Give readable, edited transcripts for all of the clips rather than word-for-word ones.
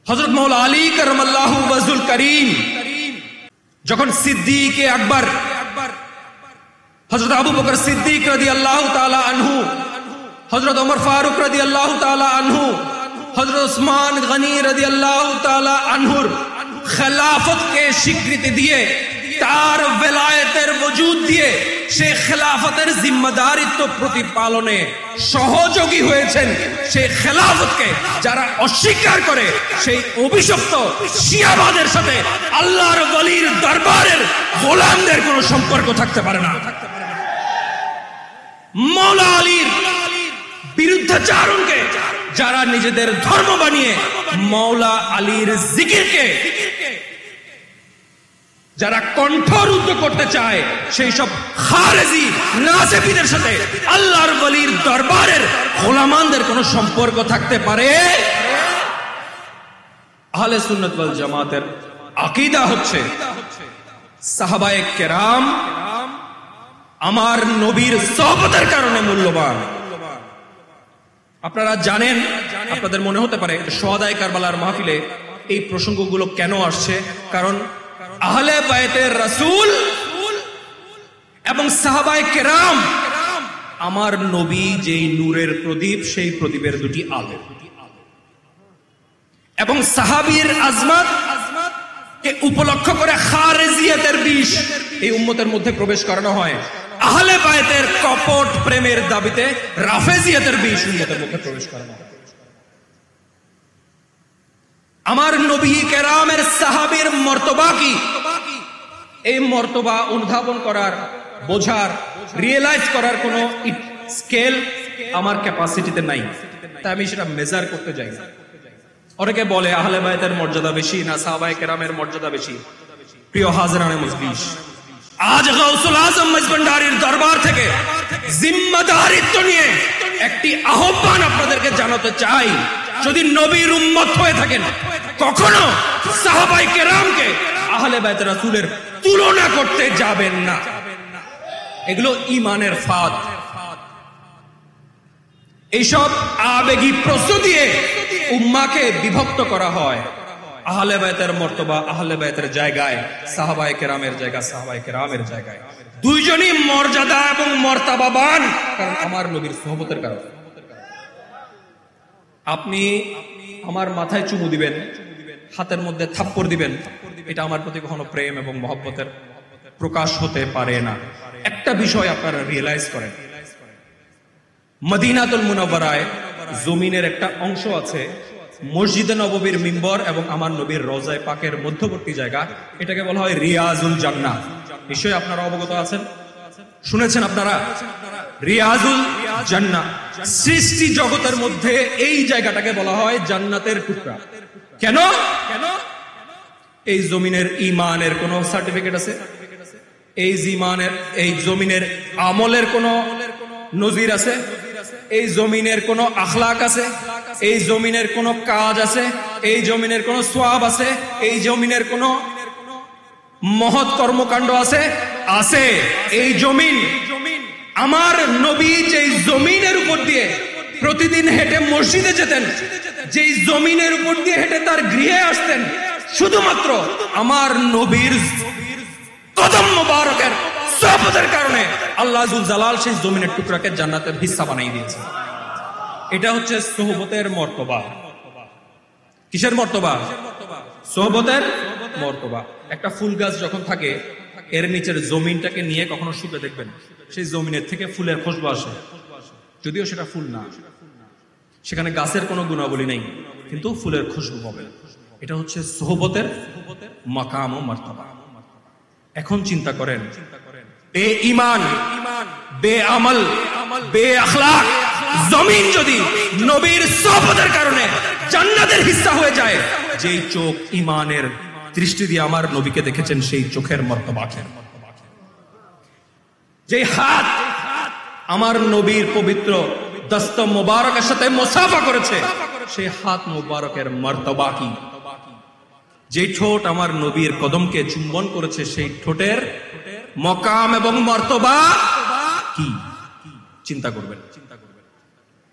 হযরত মাওলা আলী কারামাল্লাহু ওয়াজহুল কারীম যখন সিদ্দিক আকবর হযরত আবু বকর সিদ্দিক রাদিয়াল্লাহু তাআলা আনহু, হযরত ওমর ফারুক রাদিয়াল্লাহু তাআলা আনহু, হযরত উসমান গনি রাদিয়াল্লাহু তাআলা আনহুর খেলাফতকে স্বীকৃতি দিয়ে, তার বেলায়েতের ওজুদ দিয়ে সে খেলাফতের জিম্মাদারিত্ব প্রতিপালনে সহযোগী হয়েছেন, সেই খেলাফতকে যারা অস্বীকার করে সেই অভিশপ্ত শিয়াবাদের সাথে আল্লাহর ওলির দরবারের গোলামদের কোনো সম্পর্ক থাকতে পারে না। মাওলা আলীর বিরুদ্ধাচারণকে যারা নিজেদের ধর্ম বানিয়ে মাওলা আলীর জিকিরকে যারা কণ্ঠরুদ্ধ করতে চায়, সেই সব খারেজি নাসেবীদের সাথে আল্লাহর ওলির দরবারের গোলামানদের কোনো সম্পর্ক থাকতে পারে? আহলে সুন্নাত ওয়াল জামাতের আকীদা হচ্ছে সাহাবায়ে কেরাম আমার নবীর সোহবতের কারণে মূল্যবান। আপনারা জানেন, আপনাদের মনে হতে পারে শুহাদায়ে কারবালার মাহফিলে এই প্রসঙ্গগুলো কেন আসছে, কারণ আহলে বায়তের রাসূল এবং সাহাবায়ে কেরাম আমার নবী যেই নূরের প্রদীপ, সেই প্রদীপের দুটি আলো, এবং সাহাবীর আজমত কে উপলক্ষ করে খারেজিয়াতের বিষ এই উম্মতের মধ্যে প্রবেশ করানো হয়। আহলে বায়তের কপট প্রেমের দাবিতে রাফেজিয়াতের বিষ উম্মতের মধ্যে প্রবেশ করানো হয়। আমার নবী কেরামের সাহাবীর মর্তবা কি, এই মর্তবা অনুধাবন করার, বোঝার, রিয়েলাইজ করার কোন স্কেল আমার ক্যাপাসিটিতে নাই, তাই আমি সেটা মেজার করতে যাই না। অনেকে বলে আহলে বায়তের মর্যাদা বেশি না সাহাবায়ে কেরামের মর্যাদা বেশি। প্রিয় হাজরানে মজলিস, আজ গাউসুল আজম মজবন্ডারির দরবার থেকে জিম্মাদারিত্ব নিয়ে একটি আহ্বান আপনাদেরকে জানাতে চাই। যদি নবীর উম্মত হয়ে থাকেন, কখনো সাহাবায়ে কেরামকে আহলে বায়ত রাসূলের তুলনা করতে যাবেন না। এগুলো ঈমানের ফাঁদ। এইসব আবেগী প্রশ্ন দিয়ে উম্মাকে বিভক্ত করা হয়। আহলে বায়তের মর্তবা আহলে বায়তের জায়গায়, সাহাবায়ে কেরামের জায়গা সাহাবায়ে কেরামের জায়গায়। দুইজনই মর্যাদা এবং মর্তাবাবান, কারণ আমার নবীর সোহবতের কারণে। আপনি আমার মাথায় চুমু দিবেন, হাতের মধ্যে থাপ্পড় দিবেন, এটা আমার প্রতি কখনো প্রেম এবং মহব্বতের প্রকাশ হতে পারে না। একটা বিষয় আপনারা রিয়েলাইজ করেন, মদিনাতুল মুনাওয়ারায় জমিনের একটা অংশ আছে, মসজিদে নববীর মিম্বর এবং আমার নবীর রওজায়ে পাকের মধ্যবর্তী জায়গা, এটাকে বলা হয় রিয়াজুল জান্নাহ। নিশ্চয়ই আপনারা অবগত আছেন, শুনেছেন আপনারা। রিয়াজুল জান্নাহ, সৃষ্টি জগতের মধ্যে এই জায়গাটাকে বলা হয় জান্নাতের টুকরা। কেন? এই জমিনের ঈমানের কোন সার্টিফিকেট আছে? এই জমিনের আমলের কোন নজির আছে? এই জমিনের কোন আখলাক আছে? এই জমিনের কোন কাজ আছে? এই জমিনের কোন সওয়াব আছে? এই জমিনের কোন মহৎ কর্মকাণ্ড আছে? আছে। এই জমিন, আমার নবী যেই জমিনের উপর দিয়ে প্রতিদিন হেঁটে মসজিদে যেতেন, যেই জমিনের উপর দিয়ে হেঁটে তার গৃহে আসতেন, শুধুমাত্র আমার নবীর কদম মুবারকের সোহবতের কারণে আল্লাহ যুল জালাল সেই জমিনের টুকরাকে জান্নাতের হিস্সা বানিয়ে দিয়েছে। এটা হচ্ছে সোহবতের মর্তবা। কিসের মর্তবা? সোহবতের মর্তবা। একটা ফুল গাছ যখন থাকে, এর নিচের জমিনটাকে নিয়ে কখনো শুকে দেখবেন, সেই জমিনের থেকে ফুলের খুশবু আসে, যদিও সেটা ফুল না, সেখানে গাছের কোনো গুণাবলী নেই, কিন্তু ফুলের খুশবু পাবে। এটা হচ্ছে সোহবতের মাকাম ও মর্তবা। এখন চিন্তা করেন, বে ঈমান, বে আমল, বে আখলাক জমিন যদি নবীর সোহবতের কারণে জান্নাতের হিস্সা হয়ে যায়, যেই চোখ ঈমানের দৃষ্টি দিয়ে আমার নবীকে দেখেছেন, সেই চোখের মর্তবা, যেই হাত আমার নবীর পবিত্র দস্ত মুবারকের সাথে মুসাফা করেছে, সেই হাত মুবারকের মর্তবা কি? যে ঠোঁট আমার নবীর কদমকে চুম্বন করেছে, সেই ঠোঁটের মকাম এবং মর্তবা কি? চিন্তা করবেন।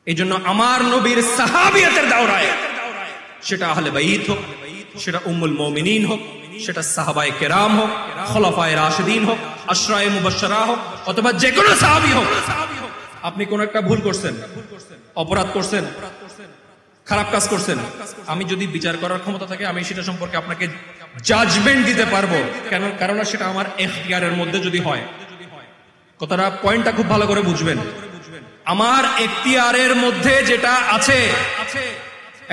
এই জন্য আমার নবীর সাহাবিয়াতের দাওরায় সেটা আহলে বাইত হোক, সেটা উম্মুল মুমিনিন হোক, সেটা সাহাবায়ে কেরাম হোক, খোলাফায়ে রাশিদিন হোক, আশরায়ে মুবাশশারা হোক, অথবা যে কোনো সাহাবী হোক, আপনি কোন একটা ভুল করছেন, অপরাধ করছেন, খারাপ কাজ করছেন, আমি যদি বিচার করার ক্ষমতা থাকে আমি সেটা সম্পর্কে আপনাকে জাজমেন্ট দিতে পারবো। কারণ সেটা আমার এখতিয়ারের মধ্যে যদি হয়। কথাটা পয়েন্টটা খুব ভালো করে বুঝবেন। আমার এখতিয়ারের মধ্যে যেটা আছে।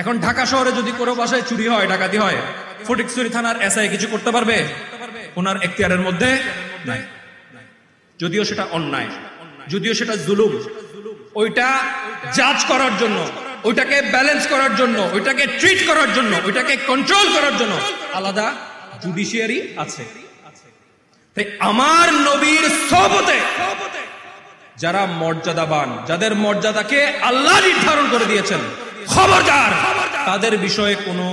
এখন ঢাকা শহরে যদি কোনো বাসায় চুরি হয়, ডাকাতি হয়, ফটিকছড়ি থানার এসআই কিছু করতে পারবে? ওনার এখতিয়ারের মধ্যে নাই। যদিও সেটা অন্যায়, যদিও সেটা জুলুম, ওইটা জাজ করার জন্য, ওইটাকে ব্যালেন্স করার জন্য, ওইটাকে ট্রিট করার জন্য, ওইটাকে কন্ট্রোল করার জন্য আলাদা জুডিশিয়ারি আছে। তাই আমার নবীর সোহবতে যারা মর্যাদাবান, যাদের মর্যাদাকে আল্লাহ নির্ধারণ করে দিয়েছেন, খবরদার তাদের বিষয়ে কোনো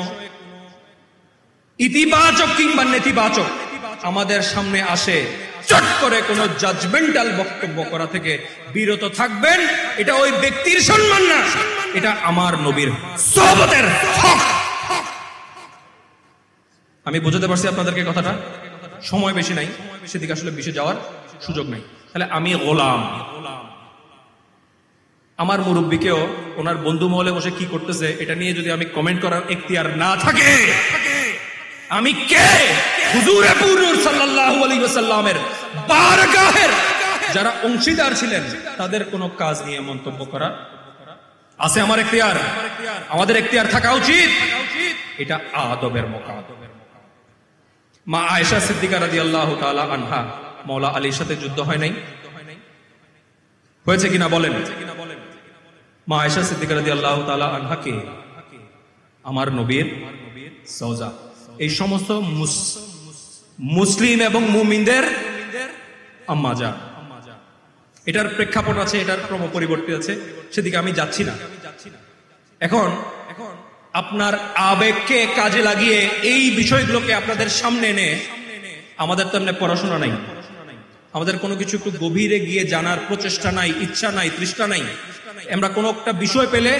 ইতিবাচক কিংবা নেতিবাচক আমাদের সামনে আসে চট করে কোনো জাজমেন্টাল বক্তব্য করা থেকে বিরত থাকবেন। এটা ওই ব্যক্তির সম্মান না, এটা আমার নবীর সোহবতের হক। আমি বুঝাতে পারছি আপনাদেরকে কথাটা? সময় বেশি নাই, সেদিকে আসলে বেশি যাওয়ার সুযোগ নাই। তাহলে আমি গোলাম, আমার মুরব্বীকেও ওনার বন্ধু মহলে বসে কি করতেছে এটা নিয়ে যদি আমি কমেন্ট করার এখতিয়ার না থাকে, আমি কে? হুজুরে পুরুষ সাল্লাল্লাহু আলাইহি ওয়াসাল্লামের বারগাহের যারা অংশীদার ছিলেন তাদের কোনো কাজ নিয়ে মন্তব্য করা আছে আমার এখতিয়ার? আমাদের এখতিয়ার থাকা উচিত। এটা আদবের মকা। মা আয়েশা সিদ্দিকা রাদিয়াল্লাহু তাআলা আনহা মাওলা আলীর সাথে যুদ্ধ হয় নাই? হয়েছে কিনা বলেন? মা আয়েশা সিদ্দিকা রাদিয়াল্লাহু তাআলা আনহা কে? আমার নবীর সওজা। এই সমস্ত মুসলিম এবং মুমিনদের আম্মা জান। এটার প্রেক্ষাপট আছে, এটার ক্রম পরিবর্তিত আছে, সেদিকে আমি যাচ্ছি না। এখন আপনার আবেগকে কাজে লাগিয়ে এই বিষয়গুলোকে আপনাদের সামনে এনে, আমাদের তো এমনি পড়াশোনা নাই, আমাদের কোনো কিছু একটু গভীরে গিয়ে জানার প্রচেষ্টা নাই, ইচ্ছা নাই, তৃষ্ণা নাই। আমরা কোনো একটা বিষয় পেলে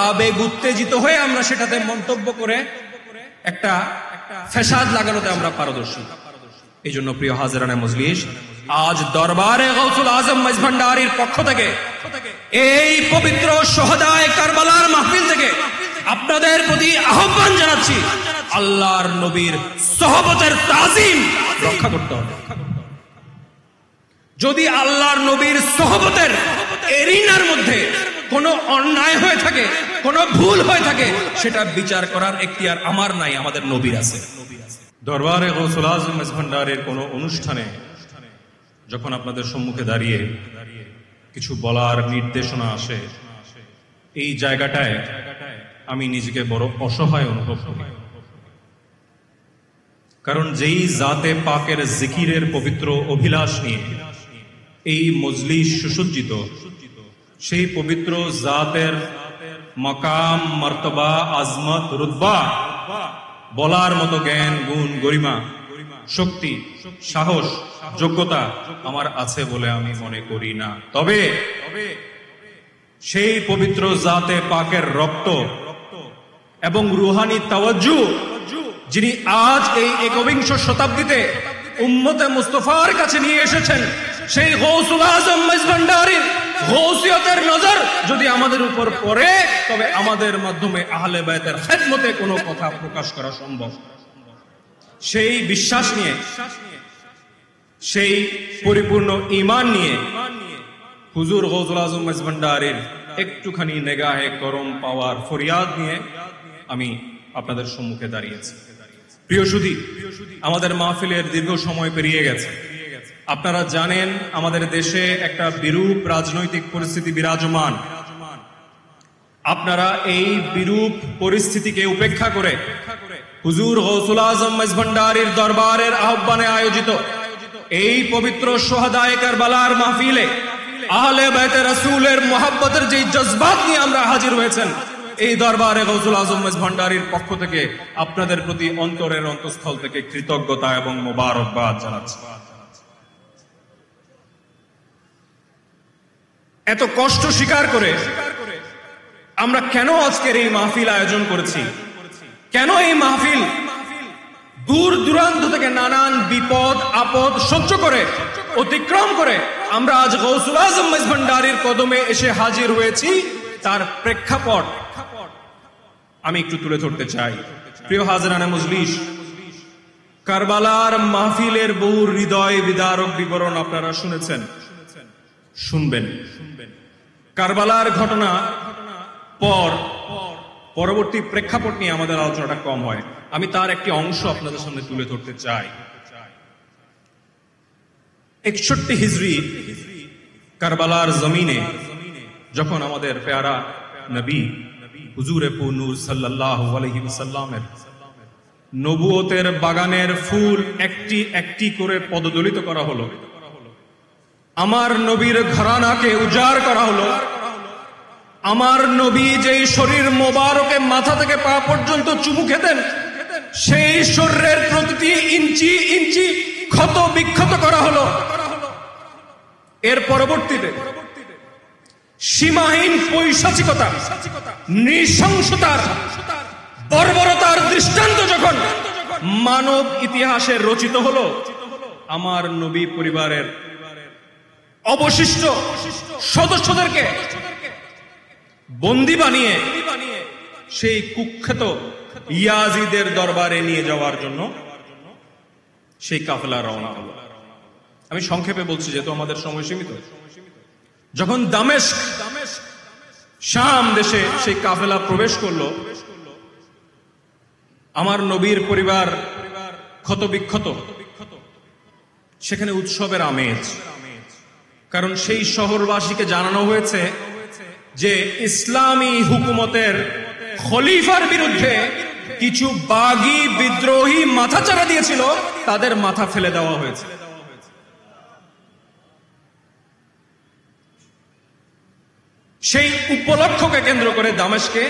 আবেগ উত্তেজিত হয়ে আমরা সেটাতে মন্তব্য করে একটা ফ্যাসাদ লাগানোতে আমরা পারদর্শী। এই জন্য প্রিয় হাজিরানে মজলিস, আজ দরবারে গৌসুল আজম মাইজভান্ডারীর পক্ষ থেকে এই পবিত্র শুহাদায়ে কারবালার মাহফিল থেকে আপনাদের প্রতি আহ্বান জানাচ্ছি, আল্লাহর নবীর সোহবতের তাজিম রক্ষা করতে হবে। যদি আল্লাহর নবীর সোহবতের এরিনার মধ্যে কোনো অন্যায় হয়ে থাকে, কোনো ভুল হয়ে থাকে, সেটা বিচার করার এখতিয়ার আমার নাই, আমাদের নবীর আছে। দরবারে গৌসুল আজম মাইজভান্ডারীর কোনো অনুষ্ঠানে যখন আপনাদের সম্মুখে দাঁড়িয়ে কিছু বলার নির্দেশনা আসে, এই জায়গাটায় আমি নিজেকে বড় অসহায় অনুভব করি। কারণ যেই জাতে পাকের জিকিরের পবিত্র অভিলাষ নিয়ে এই মজলিস সুসজ্জিত, সেই পবিত্র জাতের মাকাম, মর্তবা, আজমত, রুতবা বলার মতো জ্ঞান, গুণ, গরিমা, শক্তি, সাহস, যোগ্যতা আমার আছে বলে আমি মনে করি না। তবে সেই পবিত্র জাতে পাকের রক্ত এবং রুহানি তাওয়াজ্জু যিনি আজ এই একবিংশ শতাব্দীতে উম্মতে মুস্তাফার কাছে নিয়ে এসেছেন, সেই গৌসুল আজম মাইজভান্ডারীর গৌসিয়তের নজর যদি আমাদের উপর পড়ে, তবে আমাদের মাধ্যমে আহলে বায়তের খেদমতে কোনো কথা প্রকাশ করা সম্ভব। সেই বিশ্বাস নিয়ে, সেই পরিপূর্ণ ঈমান নিয়ে হুজুর গৌসুল আজম মাইজভান্ডারীর একটুখানি নেগাহে করম পাওয়ার ফরিয়াদ নিয়ে আমি আপনাদের সম্মুখে দাঁড়িয়েছি। প্রিয় সুধী, আমাদের মাহফিলের দীর্ঘ সময় পেরিয়ে গেছে। আপনারা জানেন আমাদের দেশে একটা বিরূপ রাজনৈতিক পরিস্থিতি বিরাজমান। আপনারা এই বিরূপ পরিস্থিতিকে উপেক্ষা করে হুজুর গৌসুল আজম মাইজভান্ডারীর দরবারের আহ্বানে আয়োজিত এই পবিত্র শুহাদায়ে কারবালার মাহফিলে আহলে বাইতে রাসূলের মুহাব্বতের যে জজবাত নিয়ে আমরা হাজির হয়েছেন, এই দরবারে গৌসুল আজম মাইজভান্ডারীর পক্ষ থেকে আপনাদের প্রতি অন্তরের অন্তঃস্থল থেকে কৃতজ্ঞতা এবং মোবারকবাদ জানাচ্ছি। এত কষ্ট স্বীকার করে আমরা কেন আজকের এই মাহফিল আয়োজন করেছি, কেন এই মাহফিল? দূর দূরান্ত থেকে নানান বিপদ আপদ সহ্য করে, অতিক্রম করে আমরা আজ গৌসুল আজম মেজভান্ডারীর কদমে এসে হাজির হয়েছি। তার প্রেক্ষাপট আমি একটু তুলে ধরতে চাই। প্রিয় হাজরানে মজলিস, কারবালার মাহফিলের বহু হৃদয় বিদারক বিবরণ আপনারা শুনেছেন, শুনবেন। কারবালার ঘটনা পরবর্তী প্রেক্ষাপট নিয়ে আমাদের আলোচনাটা কম হয়। আমি তার একটি অংশ আপনাদের সামনে তুলে ধরতে চাই। 61 হিজরি কারবালার জমিনে যখন আমাদের পেয়ারা নবী হুজুরে নূর সাল্লাল্লাহু আলাইহি ওয়াসাল্লামের নবুয়তের বাগানের ফুল একটি একটি করে পদদলিত করা হলো, আমার নবীর ঘরানাকে উজাড় করা হলো, আমার নবী যেই শরীর মোবারকে মাথা থেকে পা পর্যন্ত চুমু খেতেন, সেই শরীরের প্রতিটি ইঞ্চি ইঞ্চি ক্ষত বিক্ষত করা হলো। এর পরবর্তীতে সীমাহীন পৈশাচিকতা, নৃশংসতার, বর্বরতার দৃষ্টান্ত যখন মানব ইতিহাসে রচিত হলো, আমার নবী পরিবারের অবশিষ্ট সদস্যদেরকে বন্দী বানিয়ে সেই কুখ্যাত ইয়াজিদের দরবারে নিয়ে যাওয়ার জন্য সেই কাফেলা রওনা হলো। আমি সংক্ষেপে বলছি যেহেতু আমাদের সময় সীমিত। যখন দামেস্ক শাম দেশে সেই কাফেলা প্রবেশ করলো, আমার নবীর পরিবার ক্ষত বিক্ষত, সেখানে উৎসবের আমেজ। কারণ সেই শহরবাসীকে জানানো হয়েছে যে ইসলামী হুকুমতের খলিফার বিরুদ্ধে কিছু বাগী বিদ্রোহী মাথাচাড়া দিয়েছিল, তাদের মাথা ফেলে দেওয়া হয়েছে। সেই উপলক্ষকে কেন্দ্র করে দামেস্কে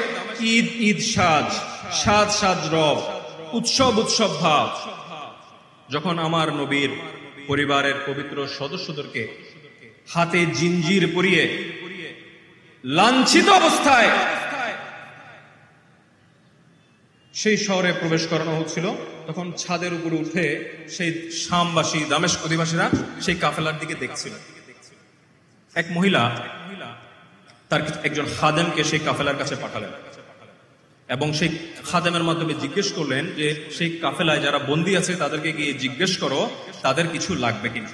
ঈদ সাজ রব, উৎসব ভাব। যখন আমার নবীর পরিবারের পবিত্র সদস্যদেরকে হাতে জিঞ্জির পরিয়ে লাঞ্ছিত অবস্থায় সেই শহরে প্রবেশ করানো হচ্ছিল, তখন ছাদের উপরে উঠে সেই শামবাসী দামেস্ক অধিবাসীরা সেই কাফেলার দিকে দেখছিল। এক মহিলা তার একজন খাদেমকে সেই কাফেলার কাছে পাঠালেন এবং সেই খাদেমের মাধ্যমে জিজ্ঞেস করলেন যে সেই কাফেলায় যারা বন্দী আছে তাদেরকে গিয়ে জিজ্ঞেস করো তাদের কিছু লাগবে কিনা।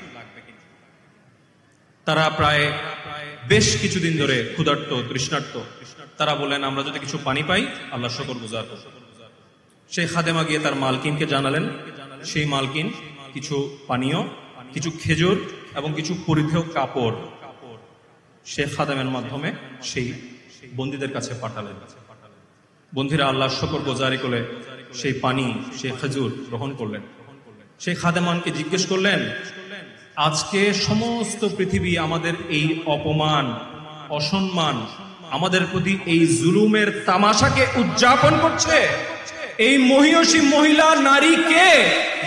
তারা প্রায় বেশ কিছুদিন ধরে ক্ষুধার্ত তৃষ্ণার্ত। তারা বললেন আমরা যদি কিছু পানি পাই আল্লাহ শুকর গুজার করব। সেই খাদেমা গিয়ে তার মালকিনকে জানালেন। সেই মালকিন কিছু পানীয়, কিছু খেজুর এবং কিছু পরিধেয় কাপড় সেই খাদেমের মাধ্যমে সেই বন্দীদের কাছে পাঠালেন। বন্দীরা আল্লাহ শুকর গুজারি করে সেই পানি, সেই খেজুর গ্রহণ করলেন। সেই খাদেমানকে জিজ্ঞেস করলেন, আজকে সমস্ত পৃথিবী আমাদের এই অপমান, অসম্মান, আমাদের প্রতি এই জুলুমের তামাশাকে উদযাপন করছে। এই মহিয়সী মহিলা নারী কে,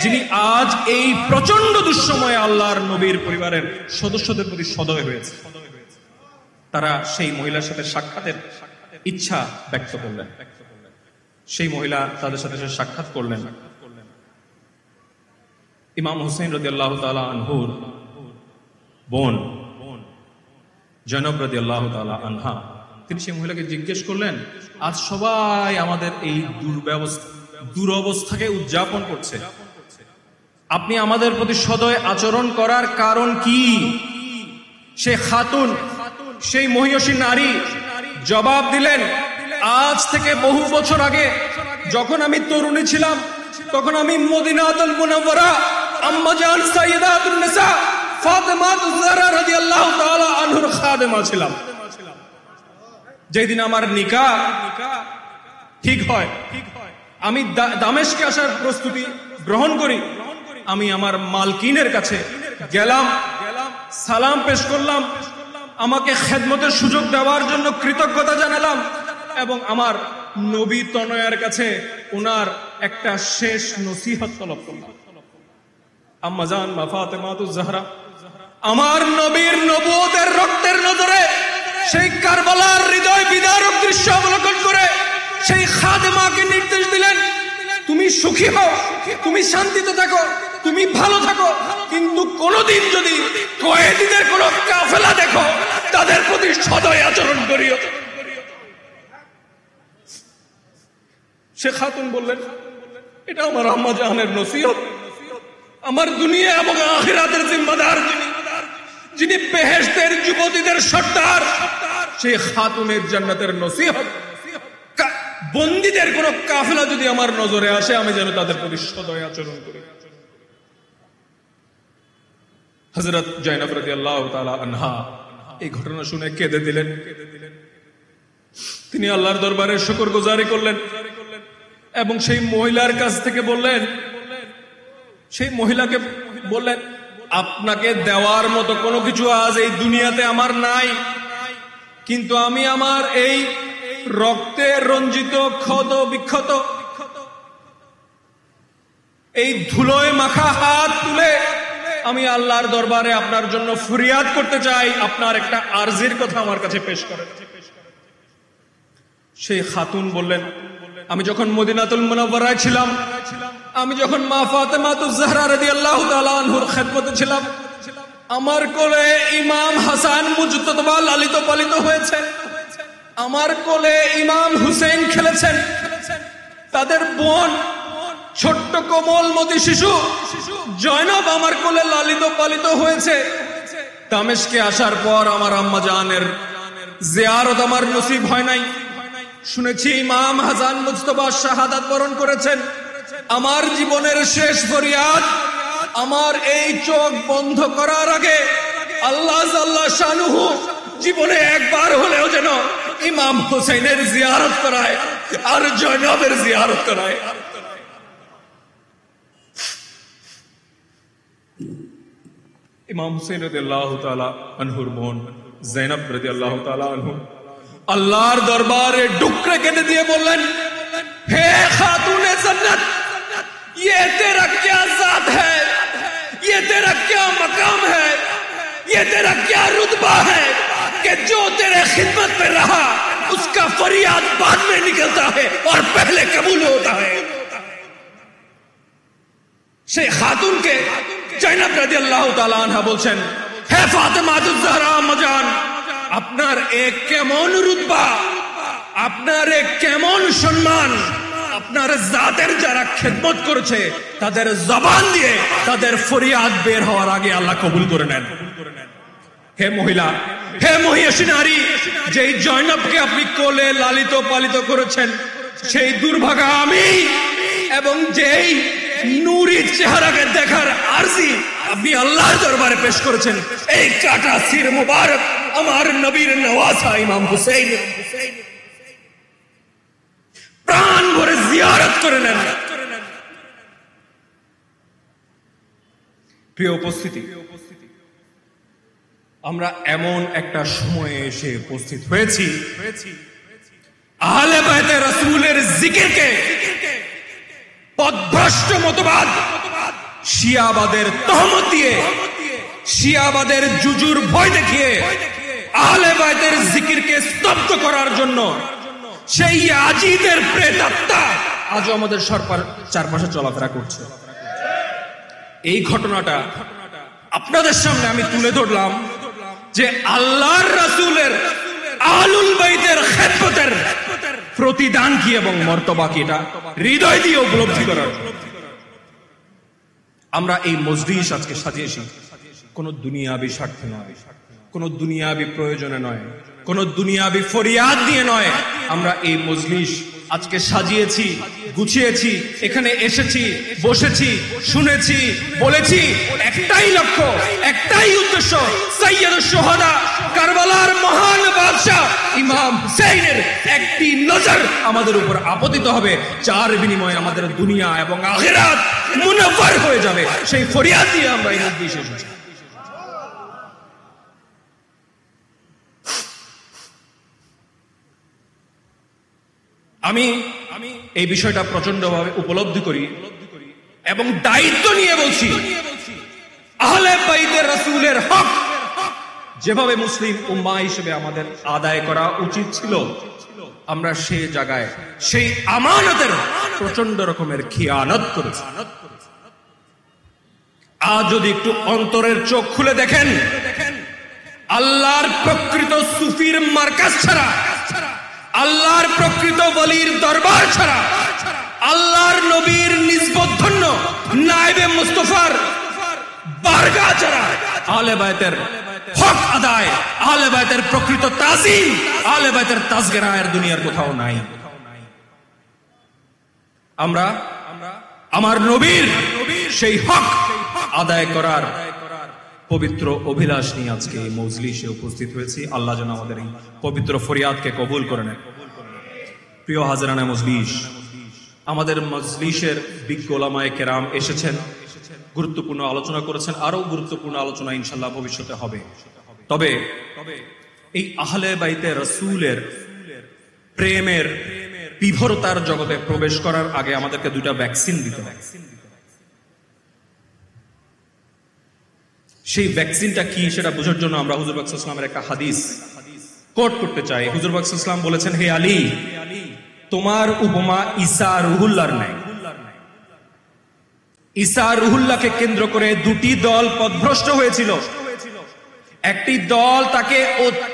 যিনি আজ এই প্রচন্ড দুঃসময়ে আল্লাহর নবীর পরিবারের সদস্যদের প্রতি সদয় হয়েছে। তারা সেই মহিলার সাথে সাক্ষাতের ইচ্ছা ব্যক্ত করলেন। সেই মহিলা তাদের সাথে সাক্ষাৎ করলেন। ইমাম হুসাইন রাদিয়াল্লাহু তাআলা আনহুর বোন জয়নব রাদিয়াল্লাহু তাআলা আনহা, তিনি সেই মহিলাকে জিজ্ঞেস করলেন, আজ সবাই আমাদের এই দুরবস্থাকে উদযাপন করছে, আপনি আমাদের প্রতি সদয় আচরণ করার কারণ কি? সে খাতুন, সেই মহিয়সী নারী জবাব দিলেন, আজ থেকে বহু বছর আগে যখন আমি তরুণী ছিলাম, তখন আমি মদিনাতুল মুনাওয়ারা আম্মা জান সাইয়্যিদাতুন নিসা ফাতেমা তুজ-জাহরা রাদিয়াল্লাহু তাআলা আনহুর খাদেমা ছিলাম। যেদিন আমার নিকাহ ঠিক হয়, আমি দামেস্কে আসার প্রস্তুতি গ্রহণ করি, আমি আমার মালকিনের কাছে গেলাম, সালাম পেশ করলাম, আমাকে খেদমতের সুযোগ দেওয়ার জন্য কৃতজ্ঞতা জানালাম এবং আমার নবী তনয়ের কাছে ওনার একটা শেষ নসিহত তলব করলাম। আম্মা জান মা ফাতেমা তুজ-জাহরা আমার নবীর নবুয়তের রক্তের নজরে সেই কারবালার হৃদয় বিদারক দৃশ্য অবলোকন করে সেই খাদেমাকে নির্দেশ দিলেন, তুমি সুখী হও, তুমি শান্তিতে থাকো, তুমি ভালো থাকো, কিন্তু কোনদিন যদি কয়েদিদের কোন কাফেলা দেখো তাদের প্রতি সদয় আচরণ করিও। সে খাতুন বললেন, এটা আমার আম্মা জানের নসিহত, আমার দুনিয়া এবং আখিরাতের জিম্মাদার যিনি বেহেশতের যুবতীদের সর্দার, সেই খাতুনের জান্নাতের নসিহত। বন্দীদের কোন কাফেলা যদি আমার নজরে আসে আমি যেন তাদের প্রতি সদয় আচরণ করি। হযরত জায়নব রাদিয়াল্লাহু তাআলা আনহা এই ঘটনা শুনে কেঁদে দিলেন। তিনি আল্লাহর দরবারে শুকরগুজারি করলেন এবং সেই মহিলার কাছ থেকে বললেন, সেই মহিলাকে বললেন, আপনাকে দেওয়ার মতো কোনো কিছু আজ এই দুনিয়াতে আমার নাই, কিন্তু আমি আমার এই রক্তে রঞ্জিত ক্ষত বিক্ষত এই ধুলোয় মাখা হাত তুলে আমি আল্লাহর দরবারে আপনার জন্য ফরিয়াদ করতে চাই, আপনার একটা আরজির কথা আমার কাছে পেশ করেন। সেই খাতুন বললেন, আমি যখন মদিনাতুল মুনাওয়ারায় ছিলাম, আমি যখন মা ফাতেমাতুজ জাহরা রাদিয়াল্লাহু তাআলা আনহার খেদমতে ছিলাম, আমার কোলে ইমাম হাসান মুজতবা লালিত পালিত হয়েছে, আমার কোলে ইমাম হুসেন খেলেছেন, তাদের বোন ছোট্ট কোমলমতি শিশু জয়নব আমার কোলে লালিত পালিত হয়েছে। দামেশকে আসার পর আমার আম্মা জানের জিয়ারত আমার নসিব হয় নাই। শুনেছি ইমাম হাসান মুজতবা শাহাদাত বরণ করেছেন। আমার জীবনের শেষ ফরিয়াদ, আমার এই চোখ বন্ধ করার আগে আল্লাহ জাল্লা শানুহু জীবনে একবার হলেও যেন ইমাম হুসাইনের জিয়ারত করায় আর জয়নবের জিয়ারত করায়। ইমাম হুসাইন রাদিয়াল্লাহু তাআলা আনহুর বোন যায়েনব রাদিয়াল্লাহু তাআলা আনহু আল্লাহর দরবারে ডুকরে কেটে দিয়ে বললেন, হে খাতুনে জান্নাত, ये तेरा क्या जात है, ये तेरा क्या मकाम है, ये तेरा क्या रुतबा है कि जो तेरे खिदमत में रहा उसका फरियाद बाद में निकलता है और पहले कबूल होता है। से खातून के जायनब রাদিয়াল্লাহু তাআলা আনহা বলছেন, হে ফাতেমাতুজ জাহরা আম্মাজান, আপনার এক কেমন রুতবা, আপনার এক কেমন সম্মান, আপনার জাতের যারা খেদমত করেছে তাদের জবান দিয়ে তাদের ফরিয়াদ বের হওয়ার আগে আল্লাহ কবুল করে নেন। হে মহিলা, হে মহিষী নারী, যেই জয়নবকে আপনি কোলে লালিত পালিত করেছেন সেই দুর্ভাগা আমি, এবং যেই নূরি চেহারাকে দেখার আরজি আপনি আল্লাহর দরবারে পেশ করেছেন, এই কাটা সির মুবারক আমার নবীর নওয়াসা ইমাম হুসাইন প্রাণ ভরে জিয়ারত করে নেন। প্রিয় উপস্থিতি, আমরা এমন একটা সময়ে এসে উপস্থিত হয়েছি, আহলে বায়তে রাসূলের জিকিরকে পথভ্রষ্ট মতবাদ, শিয়াবাদের তহমত দিয়ে, শিয়াবাদের জুজুর ভয় দেখিয়ে আহলে বায়তের জিকিরকে স্তব্ধ করার জন্য সেই আজিদের প্রেতাত্মা আজও আমাদের চারপাশে চলাফেরা করছে। এই ঘটনাটা আপনাদের সামনে আমি তুলে ধরলাম যে আল্লাহর রাসূলের আহলুল বাইতের খেদমতের প্রতিদান কি এবং মর্তবা কি, এটা হৃদয় দিয়ে উপলব্ধি করার। আমরা এই মজলিস আজকে সাজিয়েছি কোন দুনিয়াবি স্বার্থে নয়, কোন দুনিয়াবি প্রয়োজনে নয়, কোন দুনিয়াবি ফরিয়াদ দিয়ে নয়। আমরা এই মজলিস আজকে সাজিয়েছি, গুছিয়েছি, এখানে এসেছি, বসেছি, শুনেছি, বলেছি, একটাই লক্ষ্য, একটাই উদ্দেশ্য, সাইয়্যিদুশ শুহাদা কারবালার মহান বাদশা ইমাম হুসাইনের একটি নজর আমাদের উপর আপতিত হবে, যার বিনিময়ে আমাদের দুনিয়া এবং আখিরাত মুনাফার হয়ে যাবে। সেই ফরিয়াদ দিয়ে আমরা এই মজলিসে এসেছি। আমি এই বিষয়টা প্রচন্ডভাবে উপলব্ধি করি এবং দায়িত্ব নিয়ে বলছি, আহলে বাইতের রাসূলের হক যেভাবে মুসলিম উম্মাহ হিসেবে আমাদের আদায় করা উচিত ছিল, আমরা সেই জায়গায় সেই আমানতের প্রচন্ড রকমের খিয়ানত করেছি। আজ যদি একটু অন্তরের চোখ খুলে দেখেন, আল্লাহর প্রকৃত সুফির মার্কাজ ছাড়া, আল্লাহর প্রকৃত ওলির দরবার ছাড়া, আল্লাহর নবীর নিসবতধন্য নায়েবে মুস্তাফার বারগাহ ছাড়া আহলে বায়তের হক আদায়, আহলে বায়তের প্রকৃত তাজিম, আহলে বায়তের তাজগিরায়ের দুনিয়ার কোথাও নাই। আমরা আমার নবীর সেই হক আদায় করার পবিত্র অভিলাষ নিয়ে আজকে এই মজলিসে উপস্থিত হয়েছি। আল্লাহ যেন আমাদের এই পবিত্র ফরিয়াদকে কবুল করে নেন। প্রিয় হাজরানে মজলিস, আমাদের মজলিসের বিজ্ঞ উলামায়ে কেরাম এসেছেন, গুরুত্বপূর্ণ আলোচনা করেছেন, আরো গুরুত্বপূর্ণ আলোচনা ইনশাআল্লাহ ভবিষ্যতে হবে। তবে এই আহলে বাইতে রাসূলের প্রেমের বিভরতার জগতে প্রবেশ করার আগে আমাদেরকে দুটা ভ্যাকসিন দিতে হবে। সেই ভ্যাকসিনটা কি সেটা বোঝার জন্য আমরা হুজুর পাক সাল্লাল্লাহু আলাইহি ওয়াসাল্লামের একটা হাদিস কোট করতে চাই। হুজুর পাক সাল্লাল্লাহু আলাইহি ওয়াসাল্লাম বলেছেন, হে আলী, তোমার উপমা ঈসা রুহুল্লাহর ন্যায়। ঈসা রুহুল্লাহকে কেন্দ্র করে দুটি দল পথভ্রষ্ট হয়েছিল। একটি দল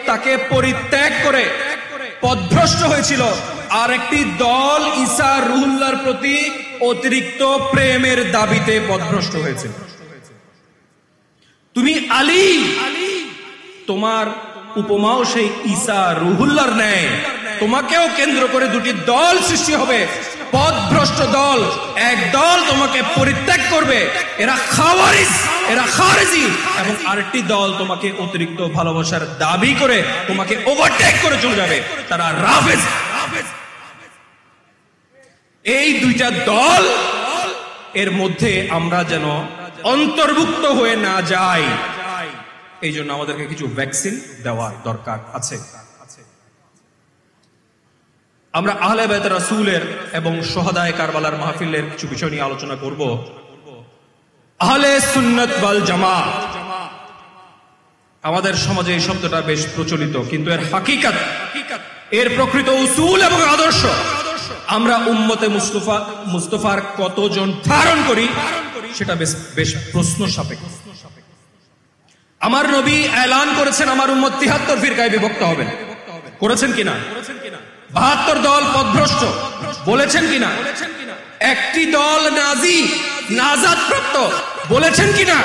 তাকে পরিত্যাগ করে পথভ্রষ্ট হয়েছিল, আর একটি দল ঈসা রুহুল্লাহর প্রতি অতিরিক্ত প্রেমের দাবিতে পথভ্রষ্ট হয়েছিল। তুমি আলী, তোমার উপমাও সেই ঈসা রুহুল্লাহর ন্যায়। তোমাকেও কেন্দ্র করে দুটি দল সৃষ্টি হবে, পথভ্রষ্ট দল। এক দল তোমাকে পরিত্যাগ করবে, এরা খাওয়ারিজ, এরা খারেজি, এবং আরেকটি দল তোমাকে অতিরিক্ত ভালোবাসার দাবি করে তোমাকে ওভারটেক করে চলে যাবে, তারা রাফেজ। এই দুইটা দল এর মধ্যে আমরা যেন অন্তর্ভুক্ত হয়ে না যাই, এই জন্য আমাদেরকে কিছু ভ্যাকসিন দেওয়ার দরকার আছে। আমরা আহলে বাইত রাসূলের এবং শুহাদায়ে কারবালার মাহফিলের কিছু বিষয় নিয়ে আলোচনা করব। আহলে সুন্নাত ওয়াল জামাত, আমাদের সমাজে এই শব্দটা বেশ প্রচলিত, কিন্তু এর হাকিকত, এর প্রকৃত উসুল এবং আদর্শ আমরা উম্মতে মুস্তাফার কতজন ধারণ করি সেটা বেশ প্রশ্ন সাপেক্ষ। আমার নবী এলান করেছেন আমার উম্মত ৭৩ ফিরকায় বিভক্ত হবেন, করেছেন কিনা? ৭২ দল পথভ্রষ্ট, বলেছেন কিনা? একটি দল নাজি, নাজাত প্রাপ্ত, বলেছেন কিনা?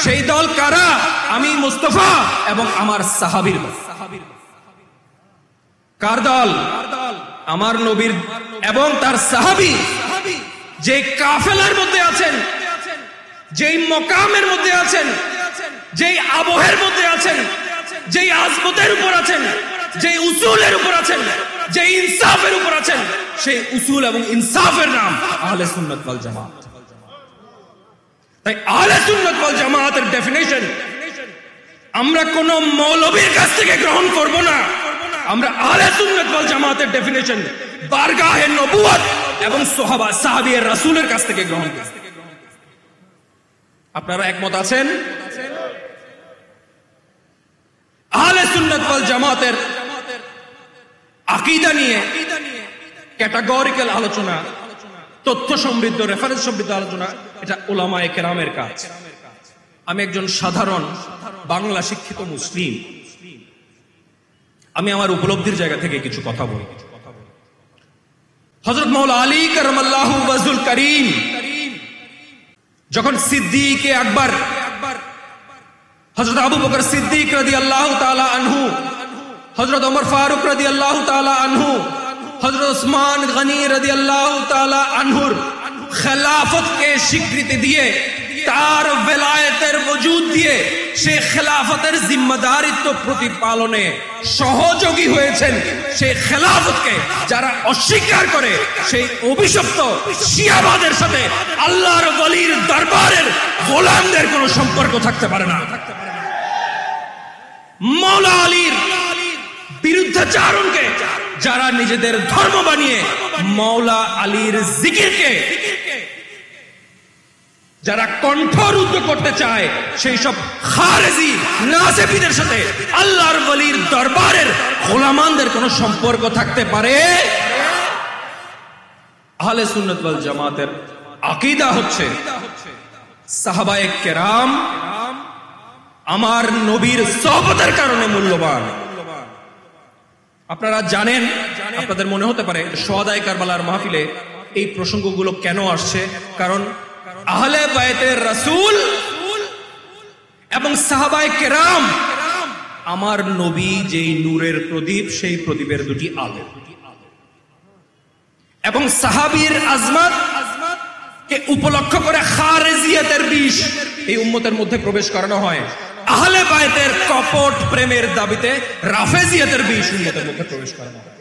সেই দল কারা? আমি মুস্তাফা এবং আমার সাহাবীর দল। কার দল? আমার নবীর এবং তার সাহাবী, যে কাফেলার মধ্যে আছেন, যেই মকামের মধ্যে আছেন, যেই আবহের মধ্যে আছেন, যেই আজমতের উপর আছেন, যেই উসুলের উপর আছেন, যে ইনসাফের উপর আছেন, সেই উসুল এবং ইনসাফের নাম আহলে সুন্নাত ওয়াল জামাত। তাই আহলে সুন্নাত ওয়াল জামাতের ডেফিনিশন আমরা কোন মৌলবীর কাছ থেকে গ্রহণ করব না। আমরা আহলে সুন্নাত ওয়াল জামাতের ডেফিনিশন বারগাহে নবুয়ত এবং সাহাবীয়ে রাসূলের কাছ থেকে গ্রহণ করব। আপনারা একমত আছেন? আহলে সুন্নাত ওয়াল জামাতের আকীদা নিয়ে ক্যাটাগরিক্যাল আলোচনা, তথ্য সমৃদ্ধ, রেফারেন্স সমৃদ্ধ আলোচনা, এটা উলামায়ে কেরামের কাজ। আমি একজন সাধারণ বাংলা শিক্ষিত মুসলিম, আমি আমার উপলব্ধির জায়গা থেকে কিছু কথা বলি। হযরত মাওলা আলী কারামাল্লাহু ওয়াজহুল কারীম যখন সিদ্দিকে আকবর হযরত আবু বকর সিদ্দিক রাদিয়াল্লাহু তাআলা আনহু, হযরত ওমর ফারুক রাদিয়াল্লাহু তাআলা আনহু, হযরত উসমান গনি রাদিয়াল্লাহু তাআলা আনহুর খেলাফতকে স্বীকৃতি দিয়ে, তার বেলায়েতের ওজুদ দিয়ে সে খেলাফতের জিম্মাদারিত্ব প্রতিপালনে সহযোগী হয়েছেন। সেই খেলাফতকে যারা অস্বীকার করে, সেই অভিশপ্ত শিয়াবাদের সাথে আল্লাহর ওলির দরবারের গোলামদের কোনো সম্পর্ক থাকতে পারে না। মাওলা আলীর বিরুদ্ধাচারণকে যারা নিজেদের ধর্ম বানিয়ে মাওলা আলীর জিকিরকে যারা কণ্ঠরুদ্ধ করতে চায় সেই সব খারেজি নাসেবীদের সাথে আল্লাহর ওলির দরবারের গোলামানদের কোনো সম্পর্ক থাকতে পারে? আহলে সুন্নাত ওয়াল জামাতের আকীদা হচ্ছে সাহাবায়ে কেরাম আমার নবীর সোহবতের কারণে মূল্যবান। আপনারা জানেন, আপনাদের মনে হতে পারে শুহাদায়ে কারবালার মাহফিলে এই প্রসঙ্গগুলো কেন আসছে, কারণ আহলে বায়তের রাসূল এবং সাহাবায়ে কেরাম আমার নবী যেই নূরের প্রদীপ, সেই প্রদীপের দুটি আলো, এবং সাহাবীর আজমত কে উপলক্ষ করে খারেজিয়াতের বিষ এই উম্মতের মধ্যে প্রবেশ করানো হয়। আহলে বায়তের কপট প্রেমের দাবিতে রাফেজিয়াতের বিষ উম্মতের মধ্যে প্রবেশ করানো হয়।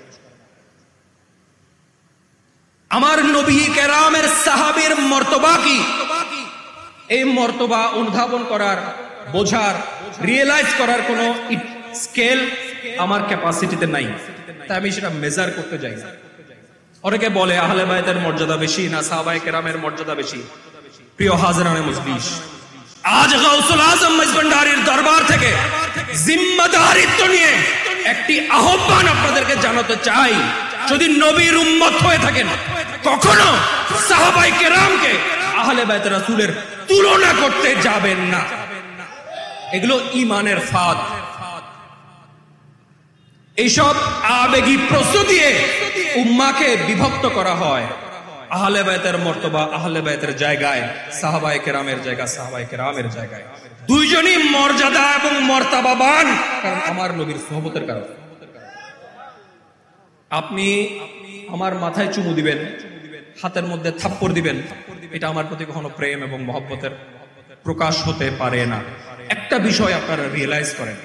আমার নবী কেরামের সাহাবীর মর্তবা কি, এই মর্তবা অনুধাবন করার, বোঝার, রিয়েলাইজ করার কোন স্কেল আমার ক্যাপাসিটিতে নাই, তাই আমি সেটা মেজার করতে যাই না। অনেকে বলে আহলে বায়তের মর্যাদা বেশি না সাহাবায়ে কেরামের মর্যাদা বেশি। প্রিয় হাজিরানে মজলিস, আজ গাউসুল আজম মজবন্ডারির দরবার থেকে জিম্মাদারিত্ব নিয়ে একটি আহ্বান আপনাদেরকে জানাতে চাই। যদি নবীর উম্মত হয়ে থাকেন, কখনো সাহাবায়ে কেরামকে আহলে বায়ত রাসূলের তুলনা করতে যাবেন না। এগুলো ঈমানের ফাঁদ। এইসব আবেগী প্রশ্ন দিয়ে উম্মাকে বিভক্ত করা হয়। আহলে বায়তের মর্তবা আহলে বায়তের জায়গায়, সাহাবায়ে কেরামের জায়গা সাহাবায়ে কেরামের জায়গায়। দুইজনই মর্যাদা এবং মর্তাবাবান, কারণ আমার নবীর সোহবতের কারণে। আপনি আমার মাথায় চুমু দিবেন, হাতের মধ্যে থাপ্পড় দিবেন, এটা আমার প্রতি কখনো প্রেম এবং মহব্বতের প্রকাশ হতে পারে না। একটা বিষয় আপনারা রিয়েলাইজ করেন,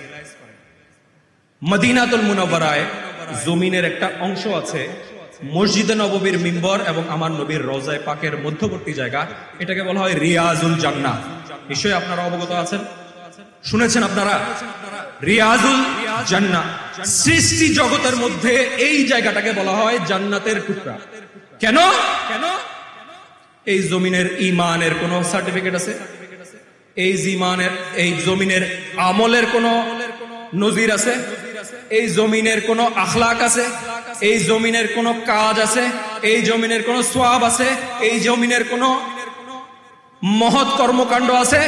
মদিনাতুল মুনাওয়ারায় জমিনের একটা অংশ আছে, মসজিদে নববীর মিম্বর এবং আমার নবীর রওজায়ে পাকের মধ্যবর্তী জায়গা, এটাকে বলা হয় রিয়াজুল জান্নাহ। নিশ্চয়ই আপনারা অবগত আছেন, শুনেছেন আপনারা। রিয়াজুল জান্নাহ, সৃষ্টি জগতের মধ্যে এই জায়গাটাকে বলা হয় জান্নাতের টুকরা। কেন? এই জমিনের ঈমানের কোন সার্টিফিকেট আছে? এই জমিনের আমলের কোন নজির আছে? এই জমিনের কোন আখলাক আছে? এই জমিনের কোন কাজ আছে? এই জমিনের কোন সওয়াব আছে? এই জমিনের কোন মহৎ কর্মকাণ্ড আছে?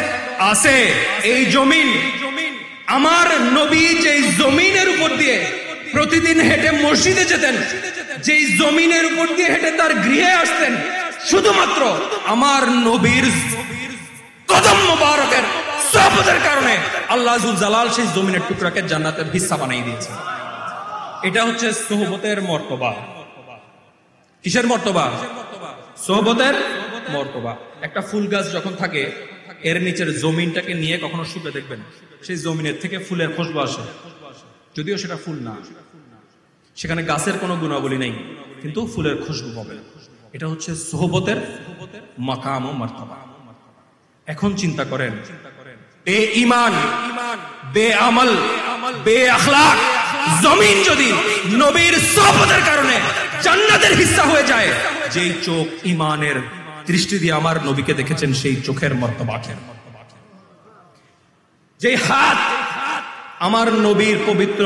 আছে। এই জমিন, আমার নবী যেই জমিনের উপর দিয়ে প্রতিদিন হেঁটে মসজিদে যেতেন, যেই জমিনের উপর দিয়ে হেঁটে তার গৃহে আসতেন, শুধুমাত্র আমার নবীর কদম মোবারকের সোহবতের কারণে আল্লাহ যুল জালাল সেই জমিনের টুকরাকে জান্নাতের হিস্সা বানিয়ে দিয়েছে। এটা হচ্ছে সোহবতের মর্তবা। কিসের মর্তবা? সোহবতের মর্তবা। একটা ফুল গাছ যখন থাকে, এর নিচের জমিনটাকে নিয়ে কখনো শুকে দেখবেন, সেই জমিনের থেকে ফুলের খুশবু আসে, যদিও সেটা ফুল না, সেখানে গাছের কোনো গুণাবলী নেই, কিন্তু ফুলের খুশবু পাবে। এটা হচ্ছে সোহবতের মাকাম ও মর্তবা। এখন চিন্তা করেন, বে ঈমান, বে আমল, বে আখলাক জমিন যদি নবীর সোহবতের কারণে জান্নাতের হিস্সা হয়ে যায়, যেই চোখ ঈমানের দৃষ্টি দিয়ে আমার নবীকে দেখেছেন, সেই চোখের মর্তবা, যেই হাত আমার নবীর পবিত্র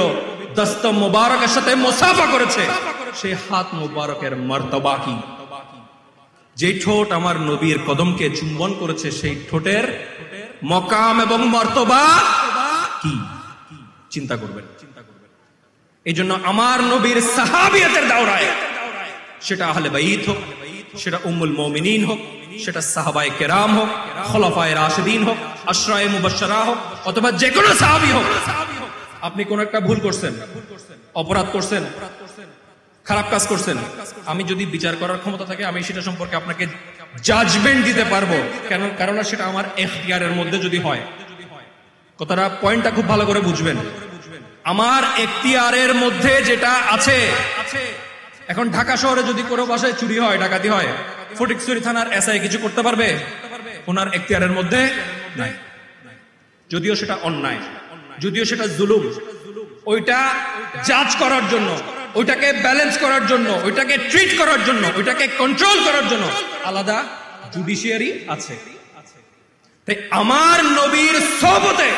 দস্ত মোবারকের সাথে মুসাফা করেছে, সেই হাত মোবারকের মর্তবা কি? যে ঠোঁট আমার নবীর কদমকে চুম্বন করেছে, সেই ঠোঁটের মকাম এবং মর্তবা কি? চিন্তা করবেন। এই জন্য আমার নবীর সাহাবিয়াতের দাওরায়, সেটা আহলে বাইত হোক, সেটা উম্মুল মুমিনিন হোক, সেটা সাহাবায়ে কেরাম হোক, খুলাফায়ে রাশিদিন হোক, আশরায়ে মুবাশশারা হোক, অথবা যে কোনো সাহাবী হোক, আপনি কোন একটা ভুল করছেন, অপরাধ করছেন, খারাপ কাজ করছেন, আমি যদি বিচার করার ক্ষমতা থাকে, আমি সেটা সম্পর্কে আপনাকে জাজমেন্ট দিতে পারবো। কারণ সেটা আমার এখতিয়ারের মধ্যে যদি হয়। কথাটা, পয়েন্টটা খুব ভালো করে বুঝবেন। আমার এখতিয়ারের মধ্যে যেটা আছে, এখন ঢাকা শহরে যদি কোনো বাসায় চুরি হয়, ডাকাতি হয়, ফটিকছড়ি থানার এসআই কিছু করতে পারবে? ওনার এখতিয়ারের মধ্যে নাই। যদিও সেটা অন্যায়, যদিও সেটা জুলুম, ওইটা জাজ করার জন্য, ওইটাকে ব্যালেন্স করার জন্য, ওইটাকে ট্রিট করার জন্য, ওইটাকে কন্ট্রোল করার জন্য আলাদা জুডিশিয়ারি আছে। তাই আমার নবীর সোহবতে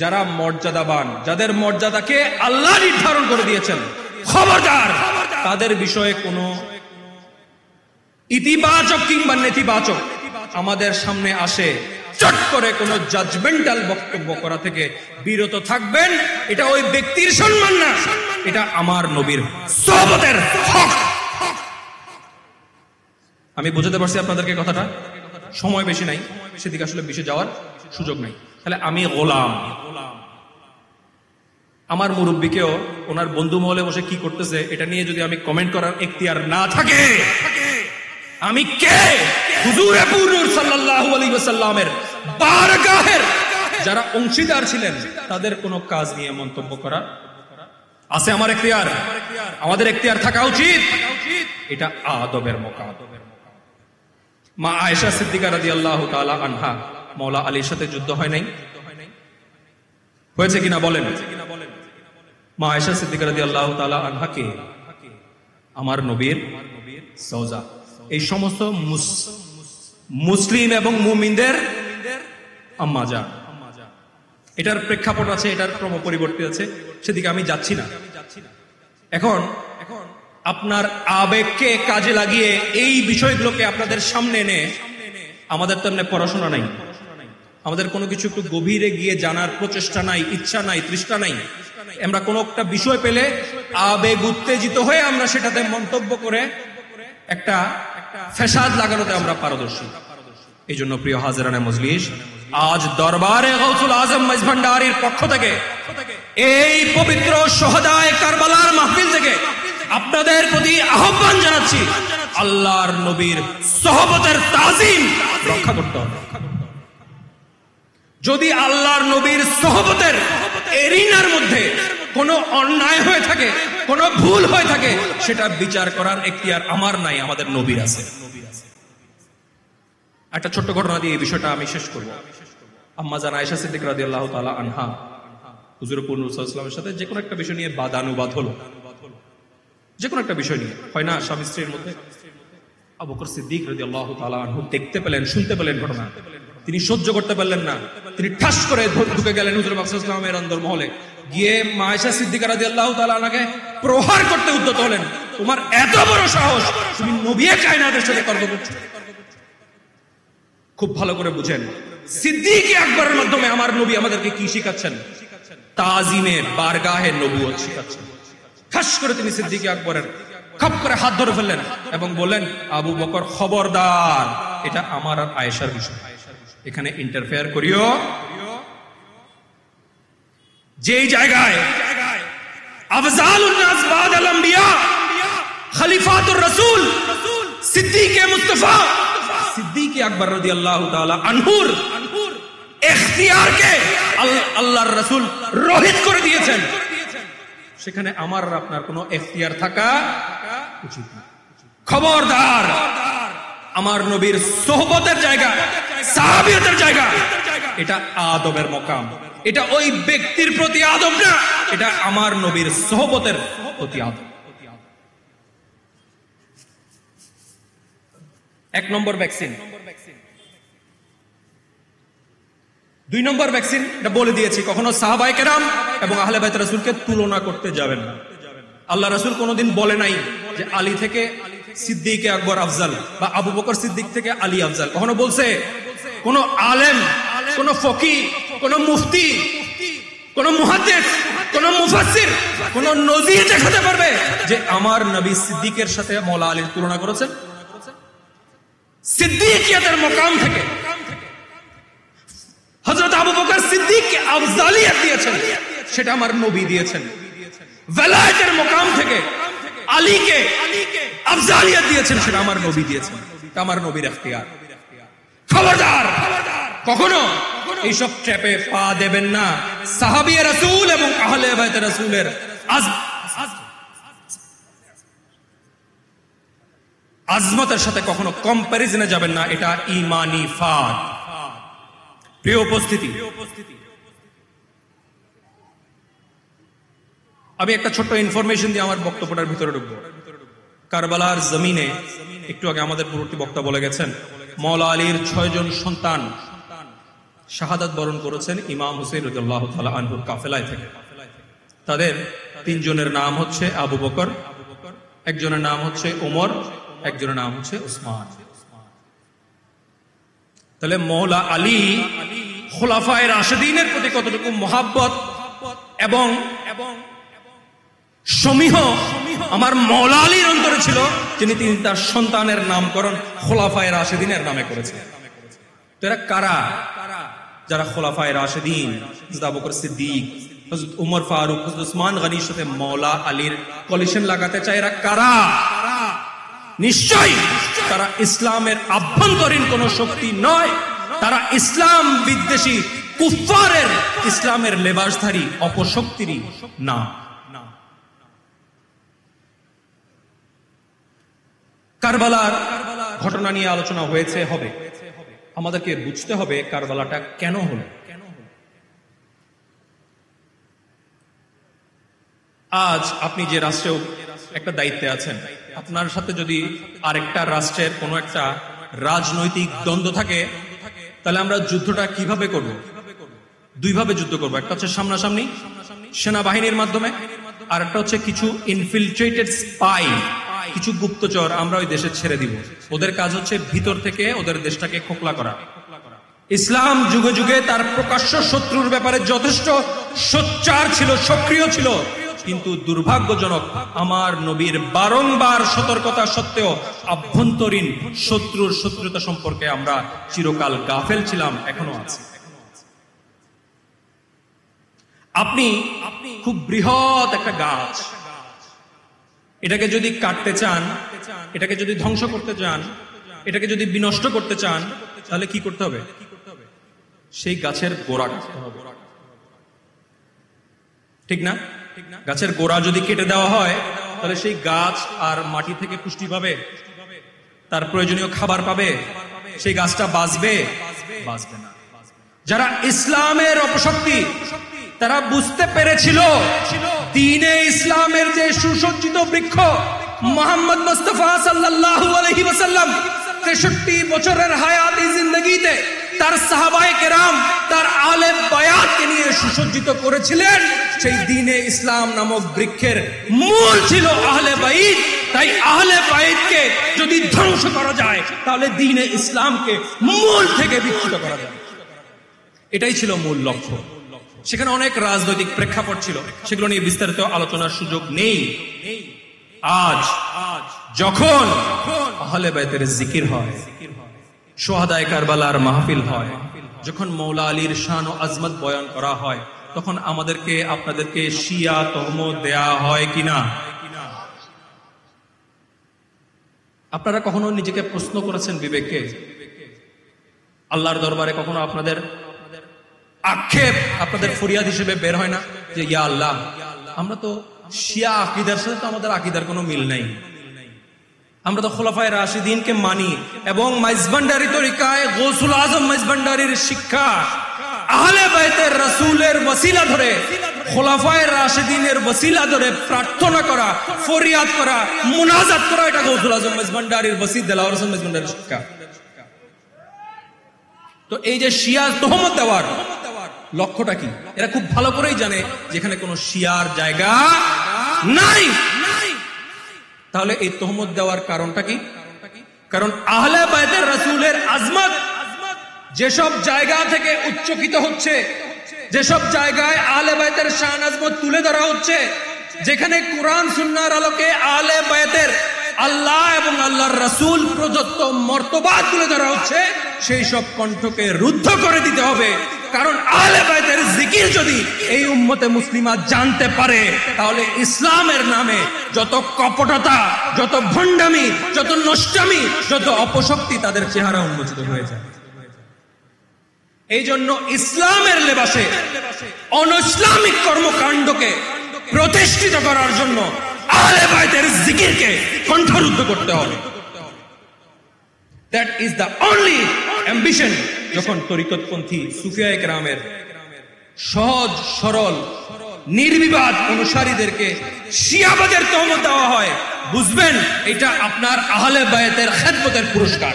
যারা মর্যাদাবান, যাদের মর্যাদাকে আল্লাহ নির্ধারণ করে দিয়েছেন, খবরদার তাদের বিষয়ে কোনো ইতিবাচক কিংবা নেতিবাচক আমাদের সামনে আসে চট করে কোনো জাজমেন্টাল বক্তব্য করা থেকে বিরত থাকবেন। এটা ওই ব্যক্তির সম্মান না, এটা আমার নবীর সোহবতের হক। আমি বুঝাতে পারছি আপনাদেরকে কথাটা? সময় বেশি নাই, সেদিকে আসলে বেশি যাওয়ার সুযোগ নাই। তাহলে আমি গোলাম, আমার মুরব্বীকেও ওনার বন্ধু মহলে বসে কি করতেছে এটা নিয়ে যদি আমি কমেন্ট করার এখতিয়ার না থাকে, আমি কে? হুজুরে পুরুর সাল্লাল্লাহু আলাইহি ওয়াসাল্লামের বারগাহের যারা অংশীদার ছিলেন তাদের কোনো কাজ নিয়ে মন্তব্য করা আছে আমার এখতিয়ার? আমাদের এখতিয়ার থাকা উচিত। এটা আদবের মকাম। মা আয়েশা সিদ্দিকা রাদিয়াল্লাহু তাআলা আনহা মাওলা আলীর সাথে যুদ্ধ হয় নাই? হয়েছে কিনা বলেন? মা আয়েশা সিদ্দিকা রাদিয়াল্লাহু তাআলা আনহাকে আমার নবীর সওজা, এই সমস্ত মুসলিম এবং মুমিনদের আম্মা জান। এটার প্রেক্ষাপট আছে, এটার ক্রম পরিবর্তিত আছে, সেদিকে আমি যাচ্ছি না। এখন আপনার আবেগকে কাজে লাগিয়ে এই বিষয়গুলোকে আপনাদের সামনে এনে, আমাদের তো এমনি পড়াশোনা নাই, আমাদের কোনো কিছু একটু গভীরে গিয়ে জানার প্রচেষ্টা নাই, ইচ্ছা নাই, তৃষ্ণা নাই। আমরা কোনো একটা বিষয় পেলে আবেগ উত্তেজিত হয়ে আমরা সেটাতে মন্তব্য করে একটা ফ্যাসাদ লাগানোতে আমরা পারদর্শী। এই জন্য প্রিয় হাজিরানে মজলিস, আজ দরবারে গৌসুল আজম মাইজ ভান্ডারীর পক্ষ থেকে এই পবিত্র সোহাদায়ে কারবালার মাহফিল থেকে আপনাদের প্রতি আহ্বান জানাচ্ছি, আল্লাহর নবীর সোহবতের তাজিম রক্ষা করতে হবে। যদি আল্লাহর নবীর সোহবতের এরিনার মধ্যে কোনো অন্যায় হয়ে থাকে, কোনো ভুল হয়ে থাকে, সেটা বিচার করার এখতিয়ার আমার নাই, আমাদের নবীর আছে। একটা ছোট্ট ঘটনা দিয়ে এই বিষয়টা আমি শেষ করব। আম্মা জান আয়েশা সিদ্দিকা রাদিয়াল্লাহু তাআলা আনহা হুজুর পুরুষ সাল্লাল্লাহু আলাইহি ওয়াসাল্লামের সাথে যে কোনো একটা বিষয় নিয়ে বাদানুবাদ হলো, যে কোনো একটা বিষয় নিয়ে, হয় না স্বামী স্ত্রীর মধ্যে। আবু বকর সিদ্দিক রাদিয়াল্লাহু তাআলা আনহু দেখতে পেলেন, শুনতে পেলেন ঘটনা, তিনি সহ্য করতে পারলেন না, তিনি ঠাস করে ঢুকে গেলেন হুজুর পাক সাল্লাল্লাহু আলাইহি ওয়াসাল্লামের অন্দরমহলে, গিয়ে মা আয়েশা সিদ্দিকা রাদিয়াল্লাহু তাআলা আনহাকে প্রহার করতে উদ্যত হলেন। তোমার এত বড় সাহস, তুমি নবী কায়নাতের সাথে তর্ক করছো। খুব ভালো করে বুঝেন, সিদ্দিক আকবরের মাধ্যমে আমার নবী আমাদেরকে কি শিখাচ্ছেন? তাজিমে বারগাহে নবুয়ত শিখাচ্ছেন। ঠাস করে তিনি সিদ্দিক আকবরের খপ করে হাত ধরে ফেললেন এবং বললেন, আবু বকর খবরদার, এটা আমার আর আয়েশার বিষয়, এখানে ইন্টারফেয়ার করিও। যেই জায়গায় আফজালুন নাস বাদাল আম্বিয়া, খলিফাতুর রাসূল সিদ্দিকে মুস্তাফা সিদ্দিক আকবর রাদিয়াল্লাহু তাআলা আনহুর ইখতিয়ারকে আল্লাহর রাসূল রহিত করে দিয়েছেন, সেখানে আমার আর আপনার কোনো ইখতিয়ার থাকা উচিত না। খবরদার, আমার নবীর সোহবতের জায়গা, সাহাবিয়তের জায়গা, এটা আদবের মকাম। এটা ওই ব্যক্তির প্রতি আদব না, এটা আমার নবীর সোহবতের প্রতি আদব। এক নম্বর ভ্যাকসিন। দুই নম্বর ভ্যাকসিন, এটা বলে দিয়েছি, কখনো সাহাবায়ে কেরাম এবং আহলে বাইত রাসূলকে তুলনা করতে যাবেন না। আল্লাহ রাসূল কোনোদিন বলে নাই যে আলী থেকে সিদ্দিক আকবর আফজাল বা আবু বকর সিদ্দিক থেকে আলী আফজাল। কখনো বলছে? কোন আলেম, কোন ফকি, কোন মুফতি, কোন মুহাদ্দিস, কোন মুফাসসির, কোন নজির দেখাতে পারবে যে আমার নবী সিদ্দিকের সাথে মাওলা আলীর তুলনা করেছেন? সিদ্দিকিয়াতের মাকাম থেকে হযরত আবু বকর সিদ্দিককে আফজালিয়ত দিয়েছেন, সেটা আমার নবী দিয়েছেন। ওয়ালায়াতের মাকাম থেকে আলীকে আফজালিয়ত দিয়েছেন, সেটা আমার নবী দিয়েছেন, এটা আমার নবীর ইখতিয়ার। খবরদার, কখনো এইসব ট্র্যাপে পা দেবেন না। সাহাবী রাসূল এবং আহলে বাইত রাসূলের আজমতের সাথে কখনো কম্প্যারিজনে যাবেন না, এটা ঈমানি ফাঁদ। প্রিয় উপস্থিতি, আমি একটা ছোট্ট ইনফরমেশন দিয়ে আমার বক্তব্যটার ভিতরে ঢুকবো। কারবালার জমিনে, একটু আগে আমাদের পূর্ববর্তী বক্তা বলে গেছেন, মওলা আলীর 6 জন সন্তান শাহাদাত বরণ করেছেন ইমাম হুসাইন রাদিয়াল্লাহু তাআলা আনহুর কাফেলায় থেকে। তাদের 3 জনের নাম হচ্ছে আবু বকর, একজনের নাম হচ্ছে ওমর, একজনের নাম হচ্ছে উসমান। তাহলে মওলা আলী খোলাফায়ে রাশিদিনের প্রতি কতটুকু মহাব্বত এবং সমীহ আমার মওলা আলীর অন্তরে ছিল, তিনি তার সন্তানের নামকরণ খোলাফায়ে রাশিদিনের নামে করেছেন। তো এরা কারা? যারা খোলাফায়ে রাশিদিন, হযরত আবু বকর সিদ্দিক, হযরত উমর ফারুক, হযরত উসমান গনির সাথে মওলা আলীর কলিশন লাগাতে চায়, এরা কারা? নিশ্চয়ই তারা ইসলামের আভ্যন্তরীণ কোন শক্তি নয়, তারা ইসলাম বিদ্বেষী কুফফারের ইসলামের লেবাসধারী অপশক্তিরই না। কারবালার ঘটনা নিয়ে আলোচনা হয়েছে, হবে। আমাদেরকে বুঝতে হবে কারবালাটা কেন হলো। আজ আপনি যে রাষ্ট্রেও একটা দায়িত্বে আছেন, আপনার সাথে যদি আরেকটা রাষ্ট্রের কোনো একটা রাজনৈতিক দ্বন্দ্ব থাকে, তাহলে আমরা যুদ্ধটা কিভাবে করব? 2 ভাবে যুদ্ধ করব। একটা হচ্ছে সামনাসামনি সেনাবাহিনীর মাধ্যমে, আর একটা হচ্ছে কিছু ইনফিলট্রেটেড স্পাই, কিছু গুপ্তচর আমরা ওই দেশে ছেড়ে দিব। ওদের কাজ হচ্ছে ভিতর থেকে ওদের দেশটাকে খোকলা করা। ইসলাম যুগে যুগে তার প্রকাশ্য শত্রুর ব্যাপারে যথেষ্ট সোচ্চার ছিল, সক্রিয় ছিল, কিন্তু দুর্ভাগ্যজনক আমার নবীর বারংবার সতর্কতা সত্ত্বেও আভ্যন্তরীণ শত্রুর শত্রুতা সম্পর্কে আমরা চিরকাল গাফেল ছিলাম, এখনো আছি। আপনি খুব বৃহৎ একটা গাছ, এটাকে যদি কাটতে চান, এটাকে যদি ধ্বংস করতে চান, এটাকে যদি বিনষ্ট করতে চান, তাহলে কি করতে হবে? সেই গাছের গোড়া কাটতে হবে, ঠিক না? গাছের গোড়া যদি কেটে দেওয়া হয়, তাহলে সেই গাছ আর মাটি থেকে পুষ্টি পাবে, তার প্রয়োজনীয় খাবার পাবে, সেই গাছটা বাঁচবে? বাঁচবে না। যারা ইসলামের অপশক্তি, তারা বুঝতে পেরেছিল দ্বীনে ইসলামের যে সুসজ্জিত বৃক্ষ মুহাম্মদ মুস্তাফা সাল্লাল্লাহু আলাইহি ওয়াসাল্লাম 63 বছরের হায়াতি জিন্দেগিতে তার সাহাবায়ে কেরাম, তার আহলে বায়াতকে নিয়ে সুসজ্জিত করেছিলেন, সেই দ্বীনে ইসলাম নামক বৃক্ষের মূল ছিল আহলে বাইত। তাই আহলে বাইতকে যদি ধ্বংস করা যায়, তাহলে দ্বীনে ইসলামকে মূল থেকে বিচ্যুত করা যায়। এটাই ছিল মূল লক্ষ্য। সেখানে অনেক রাজনৈতিক প্রেক্ষাপট ছিল, সেগুলো নিয়ে বিস্তারিত আলোচনার সুযোগ নেই। আজ যখন আহলে বাইতের জিকির হয়, শুহাদায়ে কারবালার মাহফিল হয়, যখন মওলা আলীর শান ও আজমত বয়ান করা হয়, তখন আমাদেরকে আপনাদেরকে শিয়া তহমত দেয়া হয় কিনা? আপনারা কখনো নিজেকে প্রশ্ন করেছেন বিবেককে? আল্লাহর দরবারে কখনো আপনাদের আক্ষেপ, আপনাদের ফরিয়াদ হিসেবে বের হয় না যে ইয়া আল্লাহ, আমরা তো শিয়া আকীদার সাথে তো আমাদের আকীদার কোনো মিল নাই, আমরা তো খোলাফায়ে রাশিদিনকে মানি, এবং মাইজভান্ডারী তরিকায় গৌসুল আজম মাইজভান্ডারীর শিক্ষা আহলে বাইতের রাসূলের ওসিলা ধরে, খোলাফায়ে রাশিদিনের ওসিলা ধরে প্রার্থনা করা, ফরিয়াদ করা, মুনাজাত করা, এটা গৌসুল আজম মাইজভান্ডারীর ওসিদ দেলাওয়ার হোসেন মাইজভান্ডারীর শিক্ষা। তো এই যে শিয়া তহমত দেওয়ার লক্ষ্যটা কি, এরা খুব ভালো করেই জানে যেখানে কোনো শিয়ার জায়গা নাই। তাহলে এই তহমত দেওয়ার কারণটা কি? কারণ আহলে বাইতের রাসূলের আজমত যেসব জায়গা থেকে উচ্চকিত হচ্ছে, যেসব জায়গায় আহলে বাইতের শান আজমত তুলে ধরা হচ্ছে, যেখানে কোরআন সুন্নাহর আলোকে আহলে বাইতের আল্লাহ এবং আল্লাহর রাসূল প্রদত্ত মর্তবা তুলে ধরা হচ্ছে, সেই সব কণ্ঠকে রুদ্ধ করে দিতে হবে। কারণ আহলে বাইতের জিকির যদি এই উম্মতে মুসলিমা জানতে পারে, তাহলে ইসলামের নামে যত কপটতা, যত ভণ্ডামি, যত নষ্টামি, যত অপশক্তি তাদের চেহারা উন্মোচিত হয়ে যায়। এই জন্য ইসলামের লেবাসে অনইসলামিক কর্মকাণ্ডকে প্রতিষ্ঠিত করার জন্য আহলে বাইতের জিকিরকে কণ্ঠরুদ্ধ করতে হবে। That is the only ambition। যখন তরিকতপন্থী সুফিয়ায়ে কেরামের সহজ সরল নির্বিবাদ অনুসারীদেরকে শিয়াবাদের তহমত দেওয়া হয়, বুঝবেন এটা আপনার আহলে বাইতের খেদমতের পুরস্কার।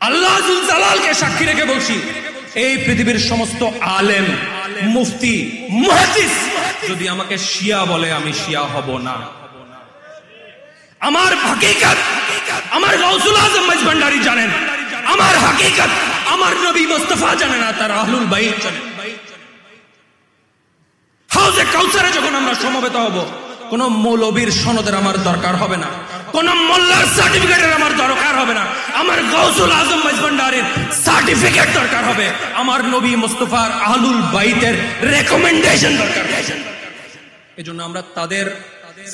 আল্লাহ জুল জালালকে সাক্ষী রেখে বলছি, এই পৃথিবীর সমস্ত আলেম, মুফতি, মুহাদ্দিস যদি আমাকে শিয়া বলে, আমি শিয়া হব না। আমার হাকিকত আমার গাউসুল আজম মাইজভান্ডারী জানেন, আমার হাকিকত আমার নবী মুস্তাফা জানেন, আর তার আহলুল বাইত জানেন। হাউজে কাউসারে যখন আমরা সমবেত হব, কোন মৌলবীর সনদের আমার দরকার হবে না, কোন মোল্লার সার্টিফিকেটের আমার দরকার হবে না, আমার গাউসুল আজম মাইজভান্ডারীর সার্টিফিকেট দরকার হবে, আমার নবী মুস্তাফার আহলুল বাইতের রেকমেন্ডেশন দরকার। এজন্য আমরা তাদের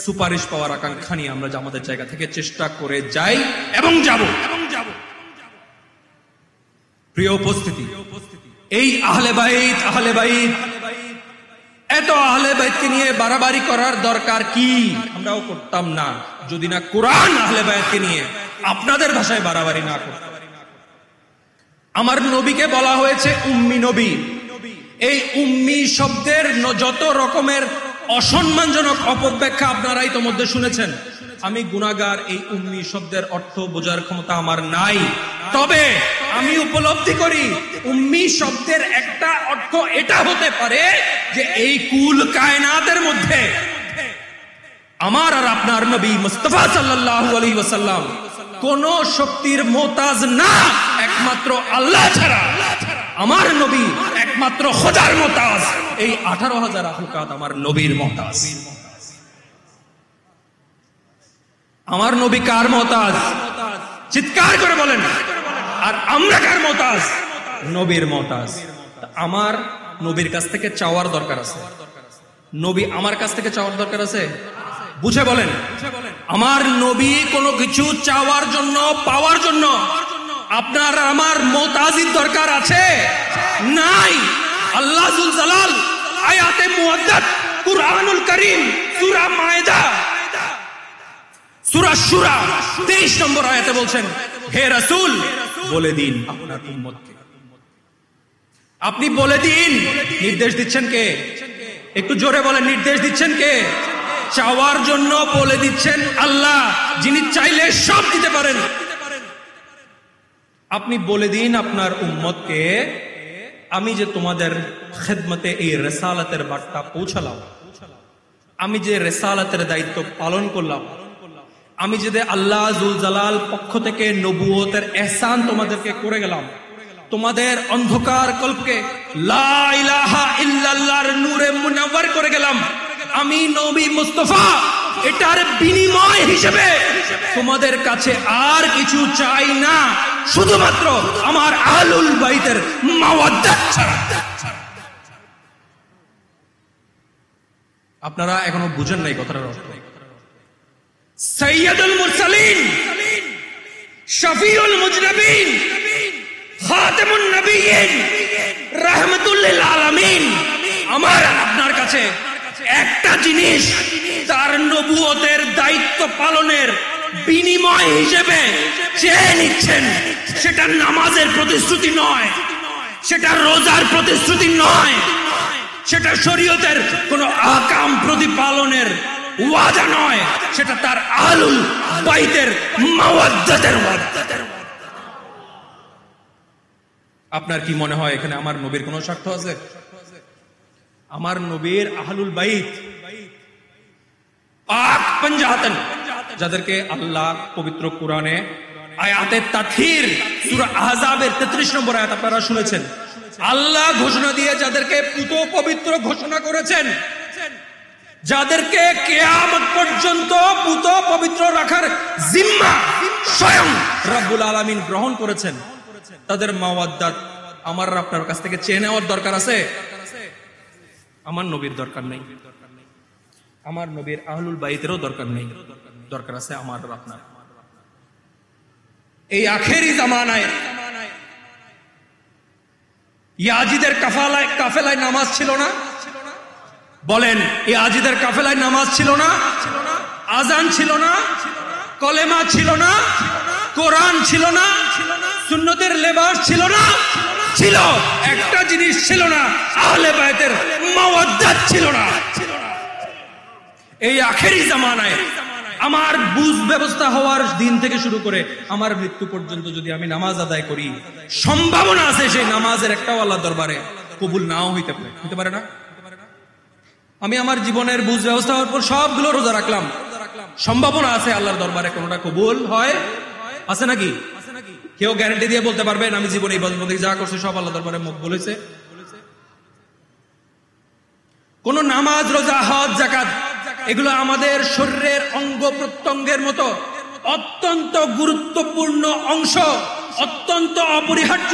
সুপারিশ পাওয়ার আকাঙ্ক্ষা নিয়ে আমরা আমাদের জায়গা থেকে চেষ্টা করে যাই এবং যাব। প্রিয় উপস্থিতি, এই আহলে বাইত এত আহলে বাইতকে নিয়ে বাড়াবাড়ি করার দরকার কি? আমরাও করতাম না যদি না কোরআন আহলে বাইতকে নিয়ে আপনাদের ভাষায় বাড়াবাড়ি না করতাম। আমার নবীকে বলা হয়েছে উম্মি নবী। এই উম্মি শব্দের যত রকমের অসম্মানজনক অপব্যাখ্যা আপনারা ইতোমধ্যে শুনেছেন। আমি গুনাহগার, এই উম্মি শব্দের অর্থ বোঝার ক্ষমতা আমার নাই, তবে আমি উপলব্ধি করি উম্মি শব্দের একটা অর্থ এটা হতে পারে যে এই কুল কায়নাতের মধ্যে আমার আর আপনার নবী মুস্তাফা সাল্লাল্লাহু আলাইহি ওয়াসাল্লাম কোন শক্তির মোহতাজ না, একমাত্র আল্লাহ ছাড়া। আমার নবী একমাত্র খোদার মোহতাজ। এই 18,000 আখলুকাত আমার নবীর মোহতাজ। আমার নবী কার মোহতাজ? চিৎকার করে বলেন। আর আমরা কার মোহতাজ? নবীর মোহতাজ। আমার নবীর কাছ থেকে চাওয়ার দরকার আছে, নবী আমার কাছ থেকে চাওয়ার দরকার আছে। বুঝে বলেন, আমার নবী কোনো কিছু চাওয়ার জন্য, পাওয়ার জন্য আপনার আমার মোহতাজির দরকার আছে? নাই। আল্লাহ জুল জালাল আয়াতে মুআদ্দাদ কুরআনুল কারীম সূরা মায়েদা সূরা শুরা 23 নম্বর আয়াতে বলছেন, হে রাসূল বলে দিন আপনার উম্মতকে, আপনি বলে দিন। নির্দেশ দিচ্ছেন কে? একটু জোরে বলেন, নির্দেশ দিচ্ছেন কে? চাওয়ার জন্য বলে দিচ্ছেন আল্লাহ, যিনি চাইলে সব দিতে পারেন। আপনি বলে দিন আপনার উম্মতকে, আমি যে তোমাদের খেদমতে এই রিসালাতের বার্তা পৌঁছালাম, আমি যে রিসালাতের দায়িত্ব পালন করলাম, আমি যে আল্লাহ জুল জালাল পক্ষ থেকে নবুয়তের ইহসান তোমাদেরকে করে গেলাম, তোমাদের অন্ধকার কল্পকে লা ইলাহা ইল্লাল্লাহর নূরে মুনাওয়ার করে গেলাম, আমি নবী মুস্তাফা এটার বিনিময় হিসেবে তোমাদের কাছে আর কিছু চাই না, শুধুমাত্র আমার আহলুল বাইতের মাওয়াদ্দাত ছাড়া। আপনারা এখনো বুঝেন নাই কথাটার অর্থ। সাইয়্যিদুল মুরসালিন, শফিউল মুজনবিন, খাতামুন নবিয়্যিন, রাহমাতুল লিল আলামিন আমার আপনার কাছে একটা জিনিস তার নবুয়তের দায়িত্ব পালনের বিনিময় হিসেবে চেয়ে নিচ্ছেন। সেটা নামাজের প্রতিশ্রুতি নয়, সেটা রোজার প্রতিশ্রুতি নয়, সেটা শরীয়তের কোন আহকাম প্রতিপালনের ওয়াদা নয়, সেটা তার আহলুল বাইতের মাওয়াদ্দাতের ওয়াদা। আপনার কি মনে হয় এখানে আমার নবীর কোনো স্বার্থ আছে? আমার নবীর আহলুল বাইত পাক পঞ্জাহাতন, যাদেরকে আল্লাহ পবিত্র কোরআনে আয়াতে তাথীর সূরা আহজাবের 33 নম্বর আয়াত আপনারা শুনেছেন, আল্লাহ ঘোষণা দিয়ে যাদেরকে পুত পবিত্র ঘোষণা করেছেন, যাদেরকে কিয়ামত পর্যন্ত পুত পবিত্র রাখার জিম্মা স্বয়ং রব্বুল আলামিন গ্রহণ করেছেন, তাদের মাওয়াদ্দাত আমার আপনার কাছ থেকে চেয়ে নেওয়ার দরকার আছে? আমার নবীর দরকার নেই, আমার নবীর আহলুল বাইতেরও দরকার নেই, দরকার আছে আমার আপনার। এই আখেরি জামানায় ইয়াজিদের কাফেলায় নামাজ ছিল না? বলেন, ইয়াজিদের কাফেলায় নামাজ ছিল না? আজান ছিল না? কলেমা ছিল না? কোরআন ছিল না? সুন্নতের লেবাস ছিল না? ছিল। একটা জিনিস ছিল না, আহলে বাইতের মাওয়াদ্দাত ছিল না। এই আখেরি জামানায় আমার বুঝ ব্যবস্থা হওয়ার দিন থেকে শুরু করে আমার মৃত্যু পর্যন্ত যদি আমি নামাজ আদায় করি, সম্ভাবনা আছে সেই নামাজের একটাও আল্লাহর দরবারে কবুল নাও হইতে পারে না। আমি আমার জীবনের বুঝ ব্যবস্থা হওয়ার পর সবগুলো রোজা রাখলাম, সম্ভাবনা আছে আল্লাহর দরবারে কোনটা কবুল হয়, আছে নাকি? কেউ গ্যারান্টি দিয়ে বলতে পারবেন আমি জীবনে এই বছর যা করছি সব আল্লাহ দরবারে মুখ বলেছে? কোন নামাজ, রোজা, হজ, যাকাত এগুলো আমাদের শরীরের অঙ্গ প্রত্যঙ্গের মতো অত্যন্ত গুরুত্বপূর্ণ অংশ, অত্যন্ত অপরিহার্য।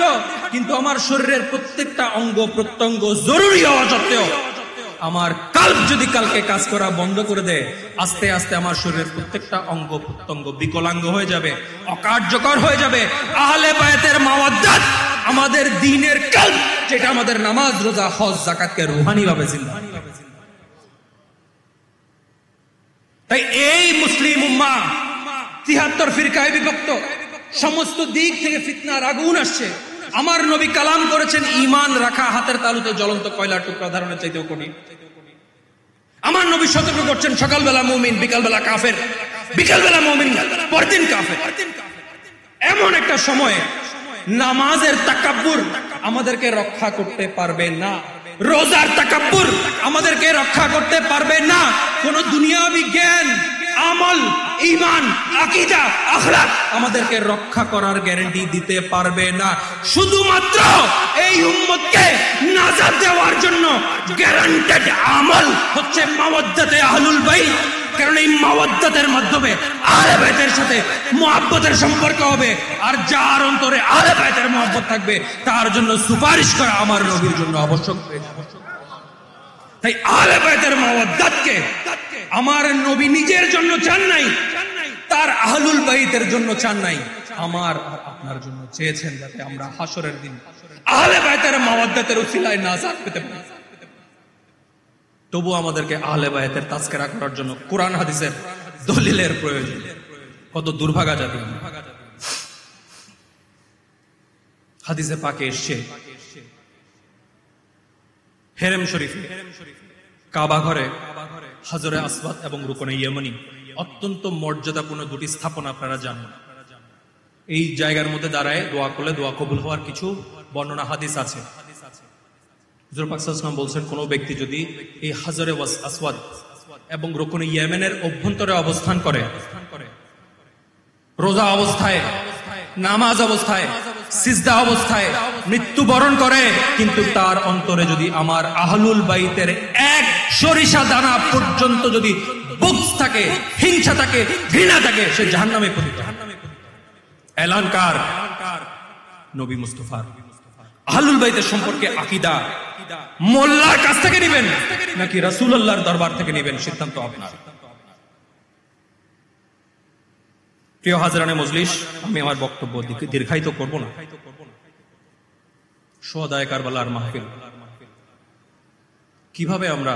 কিন্তু আমার শরীরের প্রত্যেকটা অঙ্গ প্রত্যঙ্গ জরুরি হওয়া সত্ত্বেও আমার কাল্প যদি কালকে কাজ করা বন্ধ করে দেয়, আস্তে আস্তে আমার শরীরের প্রত্যেকটা অঙ্গ প্রত্যঙ্গ বিকলাঙ্গ হয়ে যাবে, অকার্যকর হয়ে যাবে। আহলে বায়াতের মাওয়াদ্দাত আমাদের দ্বীনের কাল্প, যেটা আমাদের নামাজ, রোজা, হজ, যাকাতকে রূহানি ভাবে জিন্দা। তাই এই মুসলিম উম্মাহ ৭৩ ফিরকায় বিভক্ত, সমস্ত দিক থেকে ফিতনার আগুন আসছে। আমার নবী কালাম করেছেন ঈমান রাখা হাতের তালুতে জ্বলন্ত কয়লার টুকরা ধারণের চাইতেও কঠিন। আমার নবী সতর্ক করছেন সকালবেলা মুমিন, বিকালবেলা কাফের, বিকালবেলা মুমিন, পরদিন কাফের। এমন একটা সময়ে নামাজের তাকাব্বুর আমাদেরকে রক্ষা করতে পারবে না, রোজার তাকাব্বুর আমাদেরকে রক্ষা করতে পারবে না, কোন দুনিয়াবি জ্ঞান, আমল, ঈমান, আকীদা, আখলাক আমাদেরকে রক্ষা করার গ্যারান্টি দিতে পারবে না। শুধুমাত্র এই উম্মতকে নাজাত দেওয়ার জন্য গ্যারান্টেড আমল হচ্ছে মাওয়াদ্দাতে আহলুল বাইত। কারণ এই মাওয়াদ্দাতের মাধ্যমে আহলে বাইতের সাথে মুহাব্বতের সম্পর্ক হবে, আর যার অন্তরে আহলে বাইতের মুহাব্বত থাকবে তার জন্য সুপারিশ করা আমার নবীর জন্য আবশ্যক হয়ে যাবে। তাই আহলে বাইতের মাওয়াদ্দাতকে আমার নবী নিজের জন্য চান নাই, তার আহলুল বাইতের জন্য চান নাই, আমার আর আপনার জন্য চেয়েছেন, যাতে আমরা হাসরের দিন আহলে বাইতের মাওয়াদ্দাতের উসিলায় নাজাত পেতে পারি। তবু আমাদেরকে আহলে বায়াতের তাজকিরা করার জন্য কোরআন হাদিসের দলিলের প্রয়োজন। কত দুর্ভাগা জাতি! হাদিসে পাকে এসছে হেরেম শরীফে, কাবা ঘরে হাজরে আসওয়াদ এবং রুকনে ইয়েমানি অত্যন্ত মর্যাদাপূর্ণ দুটি স্থাপনা আপনারা জানেন। এই জায়গার মধ্যে দাঁড়ায় দোয়া করলে দোয়া কবুল হওয়ার কিছু বর্ণনা হাদিস আছে। হুজুর পাক সাল্লাল্লাহু আলাইহি ওয়াসাল্লাম বলছেন, কোন ব্যক্তি যদি এই হাজরে আসওয়াদ এবং রুকনে ইয়েমেনের অভ্যন্তরে অবস্থান করে, রোজা অবস্থায়, নামাজ অবস্থায়, সিজদা অবস্থায় মৃত্যুবরণ করে, কিন্তু তার অন্তরে যদি আমার আহলুল বাইতের এক সরিষা দানা পর্যন্ত যদি বুগজ থাকে, হিংসা থাকে, ঘৃণা থাকে, সে জাহান্নামে পতিত। এলান কার? নবী মুস্তাফার। আহলুল বাইতের সম্পর্কে আকীদা মোল্লার কাছ থেকে নেবেন নাকি রাসূলুল্লাহর দরবার থেকে নেবেন, সিদ্ধান্ত আপনার। প্রিয় হাজরানে মজলিস, আমি আমার বক্তব্য দীর্ঘায়িত করব না। শুহাদায়ে কারবালার মাহফিল, কিভাবে আমরা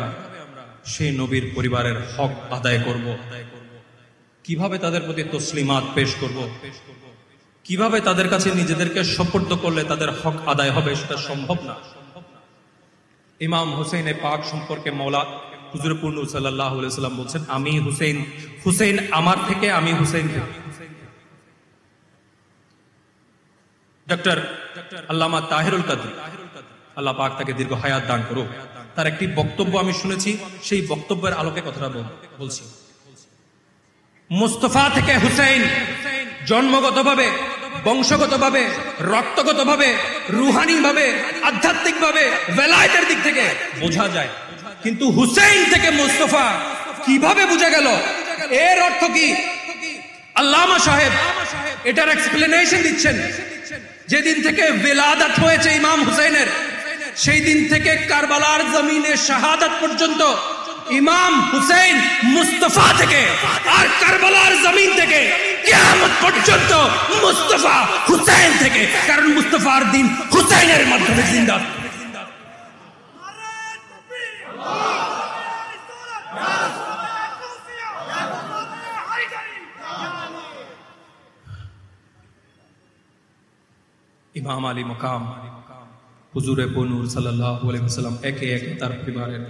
সেই নবীর পরিবারের হক আদায় করব, কিভাবে তাদের প্রতি তসলিমাত পেশ করব, কিভাবে তাদের কাছে নিজেদেরকে সুপর্দ করলে তাদের হক আদায় হবে, সেটা সম্ভব না। ইমাম হুসাইনে পাক সম্পর্কে মাওলা হুজুর পুরনূর সাল্লাল্লাহু আলাইহি ওয়াসাল্লাম বলছেন, আমি হুসাইন, হুসাইন আমার থেকে, আমি হুসাইন থেকে। ডক্টর আল্লামা তাহিরুল কাদরি, আল্লাহ পাক তাকে দীর্ঘ হায়াত দান করুক, তার একটি বক্তব্য আমি শুনেছি, সেই বক্তব্যের আলোকে কথাটা বলছি। মুস্তাফা থেকে হুসাইন জন্মগতভাবে, বংশগতভাবে, রক্তগতভাবে, রুহানিভাবে, আধ্যাত্মিকভাবে, বেলায়েতের দিক থেকে বোঝা যায়, কিন্তু হুসাইন থেকে মুস্তাফা কিভাবে বোঝা গেল, এর অর্থ কি? আল্লামা সাহেব এটার এক্সপ্লেনেশন দিচ্ছেন। যেদিন থেকে বেলাদাত হয়েছে ইমাম হুসাইনের, সেই দিন থেকে কারবালার জমিনে শাহাদাত পর্যন্ত ইমাম হুসাইন মুস্তাফা থেকে, আর কারবালার জমিন থেকে কিয়ামত পর্যন্ত মুস্তাফা হুসাইন থেকে, কারণ মুস্তাফার দিন হুসাইনের মাধ্যমে জিন্দা। ইমাম আলী মকাম হুজুরে পুরনূর সাল্লাল্লাহু আলাইহি ওয়াসাল্লাম একে একে তার পরিবারের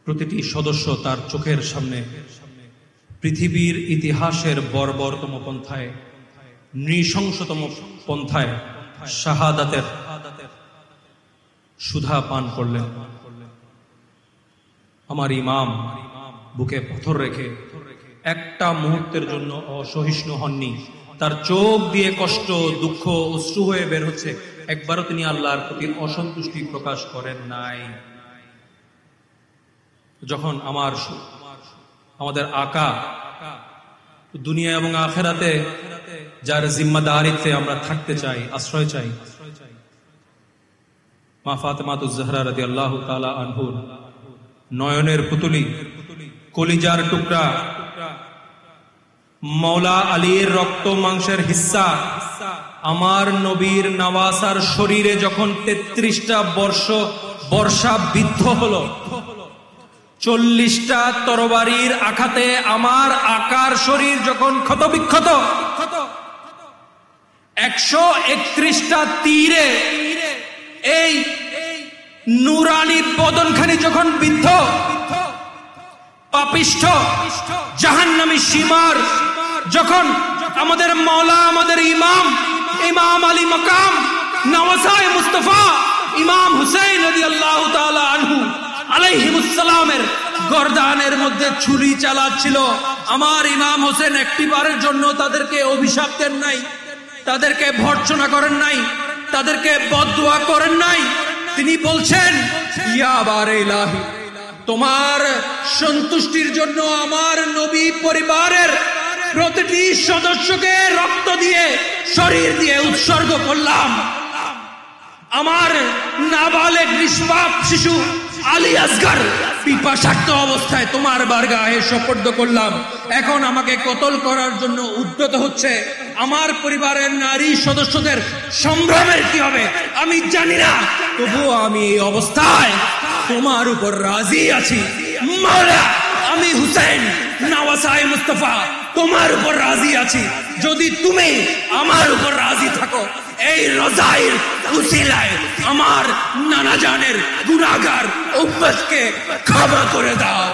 প্রতিটি সদস্য তার চোখের সামনে পৃথিবীর ইতিহাসের বর্বরতম পন্থায়, নৃশংসতম পন্থায় শাহাদাতের সুধা পান করলেন। আমার ইমাম বুকে পাথর রেখে একটা মুহূর্তের জন্য অসহিষ্ণু হননি। তার চোখ দিয়ে কষ্ট, দুঃখ, অশ্রু হয়ে বের হচ্ছে, একবারও তিনি আল্লাহর প্রতি অসন্তুষ্টি প্রকাশ করেন নাই। যখন আমাদের আকা দুনিয়া এবং আখেরাতে যার জিম্মাদারিতে আমরা থাকতে চাই, আশ্রয় চাই, মা ফাতেমাতুজ জাহরা রাদিয়াল্লাহু তাআলা আনহুর নয়নের পুতুলি, কলিজার টুকরা, মাওলা আলীর রক্ত মাংসের হিস্সা, আমার নবীর নওয়াসার শরীরে যখন 33টা বর্ষা বিদ্ধ হলো, 40টা তরবারির আঘাতে আমার আকার শরীর যখন ক্ষতবিক্ষত, 131টা তীরে এই নুরানি বদনখানি যখন বিদ্ধ, পাপিষ্ঠ জাহান্নামী সীমার যখন আমাদের মওলা, আমাদের ইমাম আলী মাকাম নওয়াসায়ে মুস্তাফা ইমাম হুসাইন রাদিয়াল্লাহু তাআলা আনহু আলাইহিমুস সালামের গর্দানের মধ্যে ছুরি চালাচ্ছিল, আমার ইমাম হোসেন একটিবারের জন্য তাদেরকে অভিশাপ দেন নাই, তাদেরকে ভর্ৎসনা করেন নাই, তাদেরকে বদদুয়া করেন নাই। তিনি বলছেন, ইয়া বারে ইলাহি, তোমার সন্তুষ্টির জন্য আমার নবী পরিবারের প্রতিটি সদস্যকে রক্ত দিয়ে, শরীর দিয়ে উৎসর্গ করলাম। আমার নাবালেগ নিষ্পাপ শিশু আলী আসগর পিপাসার্ত অবস্থায় তোমার বারগাহে সুপর্দ করলাম। এখন আমাকে কতল করার জন্য উদ্যত হচ্ছে। আমার পরিবারের নারী সদস্যদের সম্ভ্রমের কি হবে আমি জানি না, তবুও আমি এই অবস্থায় তোমার উপর রাজি আছি। মাওলা, আমি হুসেন নওয়াসায়ে মুস্তাফা তোমার উপর রাজি আছি। যদি তুমি আমার উপর রাজি থাকো, এই রোজাইর উসিলায় আমার নানা জানের গুনাহগার উম্মতকে ক্ষমা করে দাও।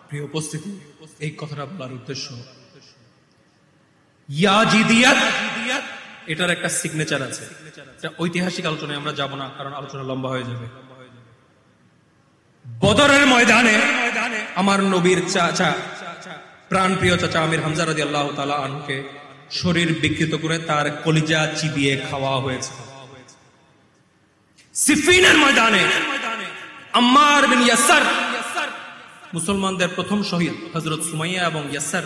প্রিয় উপস্থিতি, এই কথাটা বলার উদ্দেশ্য, ইয়াজিদিয়াত এটার একটা সিগনেচার আছে। ঐতিহাসিক আলোচনায় আমরা যাব না, কারণ আলোচনা লম্বা হয়ে যাবে। বদরের ময়দানে আমার নবীর চাচা, প্রাণপ্রিয় চাচা আমির হামজা রাদিয়াল্লাহু তাআলা আনহুকে শরীর বিকৃত করে তার কলিজা চিবিয়ে খাওয়া হয়েছে। সিফিনের ময়দানে আম্মার বিন ইয়াসার, মুসলমানদের প্রথম শহীদ হযরত সুমাইয়া এবং ইয়াসার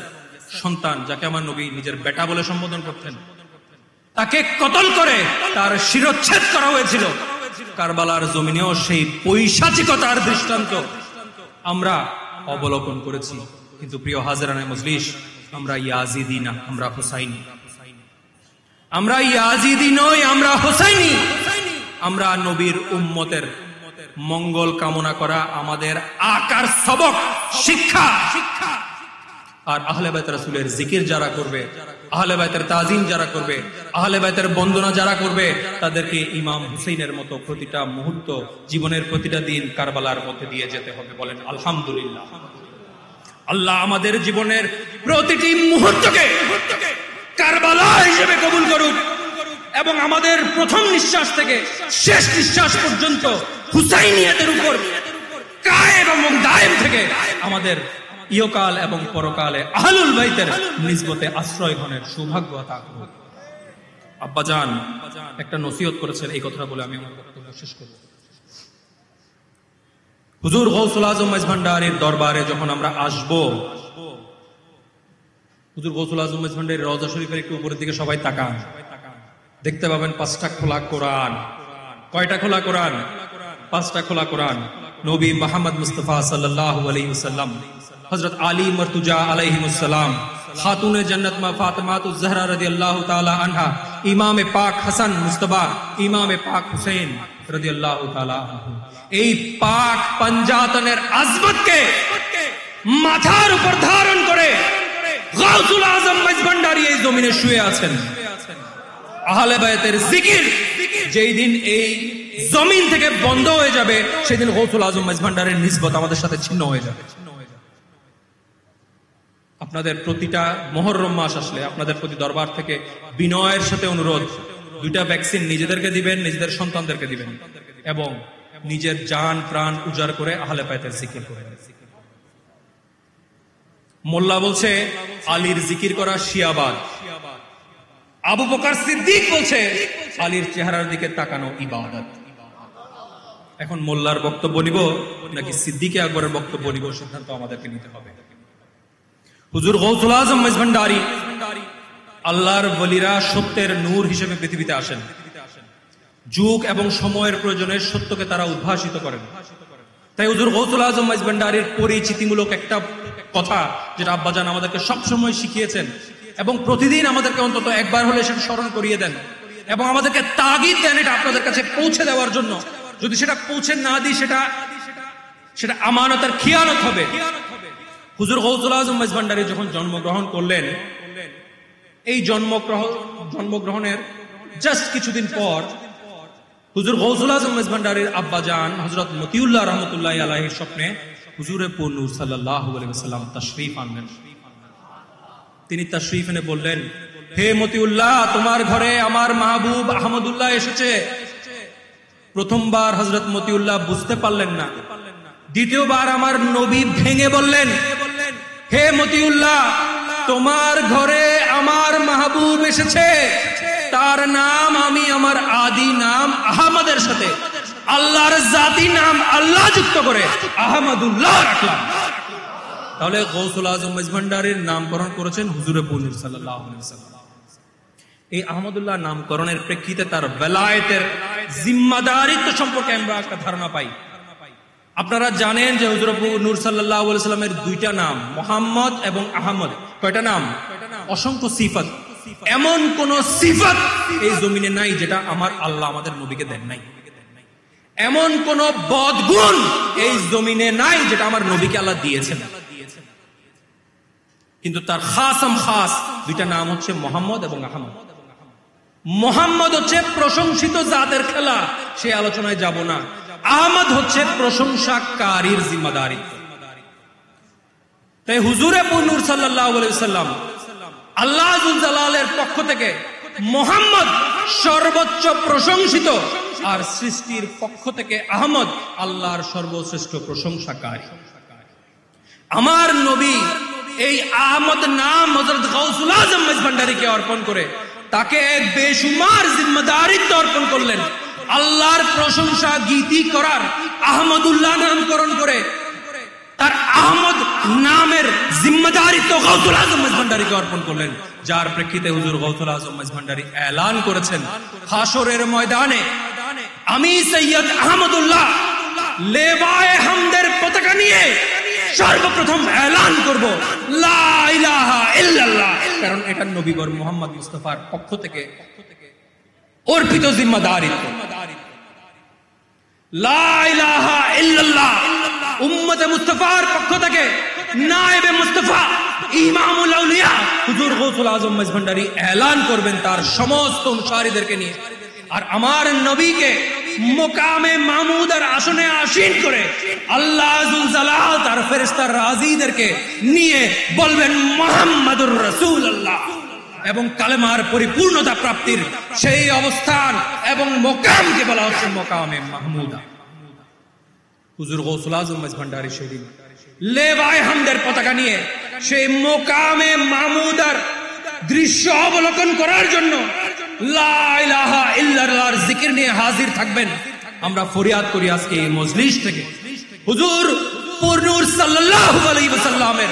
সন্তান, যাকে আমার নবী নিজের বেটা বলে সম্বোধন করতেন, তাকে কতল করে তার শিরচ্ছেদ করা হয়েছিল। কারবালার জমিনেও সেই পৈশাচিকতার দৃষ্টান্ত আমরা অবলোকন করেছি। কিন্তু প্রিয় হাজরানে মজলিস, আমরা ইয়াজিদি না, আমরা হুসাইনি। আমরা ইয়াজিদি নই, আমরা হুসাইনি। আমরা নবীর উম্মতের মঙ্গল কামনা করা আমাদের আকার সবক শিক্ষা। আর আহলে বাইত রাসূলের জিকির যারা করবে, আহলে বাইতের তাজিম যারা করবে, আহলে বাইতের বন্দনা যারা করবে, তাদেরকে ইমাম হুসাইনের মতো প্রতিটা মুহূর্ত, জীবনের প্রতিটা দিন কারবালার মধ্যে দিয়ে যেতে হবে। বলেন আলহামদুলিল্লাহ। আল্লাহ আমাদের জীবনের প্রতিটি মুহূর্তকে কারবালা হিসেবে কবুল করুক এবং আমাদের প্রথম নিঃশ্বাস থেকে শেষ নিঃশ্বাস পর্যন্ত হুসাইনিয়াতের উপর কায়েম এবং দায়েম থেকে আমাদের ইহকাল এবং পরকালে আহলুল বাইতের নিসবতে আশ্রয় গ্রহণের সৌভাগ্য আতা করুন। আব্বাজান একটা নসিহত করেছেন, এই কথাটা বলে আমি আমার বক্তব্য শেষ করব। হুজুর গৌসুল আজম মাইজ ভান্ডারীর দরবারে যখন আমরা আসব, হুজুর গৌসুল আজম মাইজ ভান্ডারীর রওজা শরীফের একটু উপরের দিকে সবাই তাকান, দেখতে পাবেন 5টা খোলা কোরআন। কয়টা খোলা কোরআন? 5টা খোলা কোরআন। নবী মুহাম্মদ মুস্তাফা সাল্লাল্লাহু আলাইহি ওয়াসাল্লাম, হযরত আলী মারতুজা আলাইহিমুস সালাম, খাতুনে জান্নাত মা ফাতেমাতুজ জাহরা রাদিয়াল্লাহু তাআলা আনহা, ইমামে পাক হাসান মুজতবা, ইমামে পাক হুসাইন রাদিয়াল্লাহু তাআলা আনহু, এই পাক পাঞ্জাতনের আজমতকে মাথার উপর ধারণ করে গাউসুল আজম মাইজভান্ডারী এই জমিনে শুয়ে আছেন। আহলে বায়াতের জিকির যেই দিন এই জমিন থেকে বন্ধ হয়ে যাবে, সেদিন গাউসুল আজম মাইজভান্ডারীর নিসবত আমাদের সাথে ছিন্ন হয়ে যাবে। আপনাদের প্রতিটা মুহররম মাস আসলে আপনাদের প্রতি দরবার থেকে বিনয়ের সাথে অনুরোধ, 2টা ভ্যাকসিন নিজেদেরকে দিবেন, নিজেদের সন্তানদেরকে দিবেন, এবং নিজের জান প্রাণ উজাড় করে আহলে বায়াতের জিকির করবেন। মোল্লা বলছে আলীর জিকির করা শিয়াবাদ, আবু বকর সিদ্দিক বলছে আলীর চেহারার দিকে তাকানো ইবাদত। এখন মোল্লার বক্তব্য নিব নাকি সিদ্দিকে আকবরের বক্তব্য নিব, সিদ্ধান্ত আমাদেরকে নিতে হবে। হুজুর গাউসুল আজম মাইজভান্ডারী, আল্লাহর ওলিরা সত্যের নূর হিসেবে পৃথিবীতে আসেন। যুগ এবং সময়ের প্রয়োজনে সত্যকে তারা উদ্ভাসিত করেন। তাই হুজুর গাউসুল আজম মাইজভান্ডারীর পরিচিতিমূলক একটা কথা, যেটা আব্বাজান আমাদেরকে সবসময় শিখিয়েছেন এবং প্রতিদিন আমাদেরকে অন্তত একবার হলে সেটা স্মরণ করিয়ে দেন এবং আমাদেরকে তাগিদ দেন এটা আপনাদের কাছে পৌঁছে দেওয়ার জন্য। যদি সেটা পৌঁছে না দিই, সেটা আমানতের খিয়ানত হবে। হুজুর গাউসুল আজম মাইজভান্ডারী যখন জন্মগ্রহণ করলেন, এই জন্মগ্রহণের জাস্ট কিছুদিন পর হুজুর গাউসুল আজম মাইজভান্ডারীর আব্বাজান হযরত মতিউল্লাহ রাহমাতুল্লাহি আলাইহির স্বপ্নে হুজুরে নূর সাল্লাল্লাহু আলাইহি ওয়াসাল্লাম তাশরীফ আনলেন। তিনি তাশরীফ এনে বললেন, হে মতিউল্লাহ, তোমার ঘরে আমার মাহবুব আহমদুল্লাহ এসেছে। প্রথমবার হযরত মতিউল্লাহ বুঝতে পারলেন না। দ্বিতীয়বার আমার নবী ভেঙে বললেন, হে মতিউল্লাহ, তোমার ঘরে আমার মাহবুব এসেছে। তার নাম আমি আমার আদি নাম আহমদের সাথে আল্লাহর জাতি নাম আল্লাহ যুক্ত করে আহমদুল্লাহ রাখলাম। তাহলে গাউসুল আজম মাইজভান্ডারীর নামকরণ করেছেন হুজুরে নূর সাল্লাল্লাহু আলাইহি ওয়াসাল্লাম। এই আহমদুল্লাহ নামকরণের প্রেক্ষিতে তার বেলায়েতের জিম্মাদারিত্ব সম্পর্কে আমরা একটা ধারণা পাই। আপনারা জানেন যে হুজুর নূর সাল্লাল্লাহু আলাইহি ওয়াসাল্লামের 2টা নাম, মুহাম্মদ এবং আহমদ। কয়টা নাম? অসংখ্য সিফাত। এমন কোন সিফাত এই জমিনে নাই যেটা আমার আল্লাহ আমাদের নবীকে দেন নাই। এমন কোন বদগুণ এই জমিনে নাই যেটা আমার নবীকে আল্লাহ দিয়েছেন। কিন্তু তার খাসাম খাস 2টা নাম হচ্ছে মুহাম্মদ এবং আহমদ। মুহাম্মদ হচ্ছে প্রশংসিত জাতের খেলা, সে আলোচনায় যাব না। আহমদ হচ্ছে প্রশংসাকারীর জিম্মাদারি। তাই হুজুরে নূর সাল্লাল্লাহু আলাইহি ওয়াসাল্লাম আল্লাহ যুল জালালের পক্ষ থেকে মুহাম্মদ সর্বোচ্চ প্রশংসিত, আর সৃষ্টির পক্ষ থেকে আহমদ আল্লাহর সর্বশ্রেষ্ঠ প্রশংসাকারী। আমার নবী এই আহমদ নাম হযরত গাউসুল আজম মাইজভান্ডারীকে অর্পণ করে তাকে বেশুমার জিম্মাদারিত্ব অর্পণ করলেন। আল্লাহর প্রশংসা গীতি করার আহমদুল্লাহ নামকরণ করে তার আহমদ নামের জিম্মাদারিত্ব গাউসুল আজম মাইজভান্ডারীকে অর্পণ করলেন। যার প্রেক্ষিতে হুজুর গাউসুল আজম মাইজভান্ডারী এলান করেছেন, হাসরের ময়দানে আমি সৈয়দ আহমদুল্লাহ লেবায়ে হামদের পতাকা নিয়ে সর্বপ্রথম এলান করব লা ইলাহা ইল্লাল্লাহ। কারণ এটা নবীবর মুহাম্মদ মুস্তাফার পক্ষ থেকে অর্পিত জিম্মাদারিত্ব। লা ইলাহা ইল্লাল্লাহ উম্মতে মুস্তাফার পক্ষ থেকে নায়েবে মুস্তাফা ইমামুল আউলিয়া হুজুর গাউসুল আজম মাইজভান্ডারী এলান করবেন তার সমস্ত অনুসারীদেরকে নিয়ে। আর আমার নবীকে মুকামে মাহমুদের আসনে আসীন করে আল্লাহ যুল জালাল তার ফেরেশতার রাজিদেরকে নিয়ে বলবেন মুহাম্মাদুর রাসূলুল্লাহ, এবং কালেমার পরিপূর্ণতা প্রাপ্তির সেই অবস্থান এবং মুকামকে বলা হচ্ছে মুকামে মাহমুদা। হুজুর গাউসুল আজম মাইজভান্ডারী সেদিন লেবায়ে হামদের পতাকা নিয়ে সেই মুকামে মাহমুদার দৃশ্য অবলোকন করার জন্য লা ইলাহা ইল্লাল্লাহর জিকির নিয়ে হাজির থাকবেন। আমরা ফরিয়াদ করি আজকে এই মজলিস থেকে হুজুর নূর সাল্লাল্লাহু আলাইহি ওয়াসাল্লামের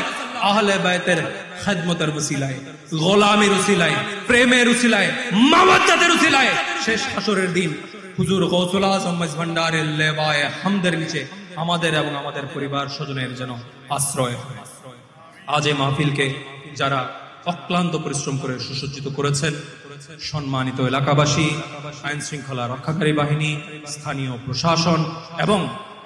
আহলে বায়তের খিদমতের ওসিলায়, গোলামের ওসিলায়, প্রেমের ওসিলায়, মাওয়াজ্জাতের ওসিলায় শেষ হাসরের দিন হুজুর গাউসুল আজম মাইজভান্ডারীর লেবায়ে হামদের নিচে আমাদের এবং আমাদের পরিবার স্বজনের যেন আশ্রয় হয়। আজ এই মাহফিলকে যারা অক্লান্ত পরিশ্রম করে সুসজ্জিত করেছেন, সম্মানিত এলাকাবাসী, আইন শৃঙ্খলা রক্ষাকারী বাহিনী, স্থানীয় প্রশাসন এবং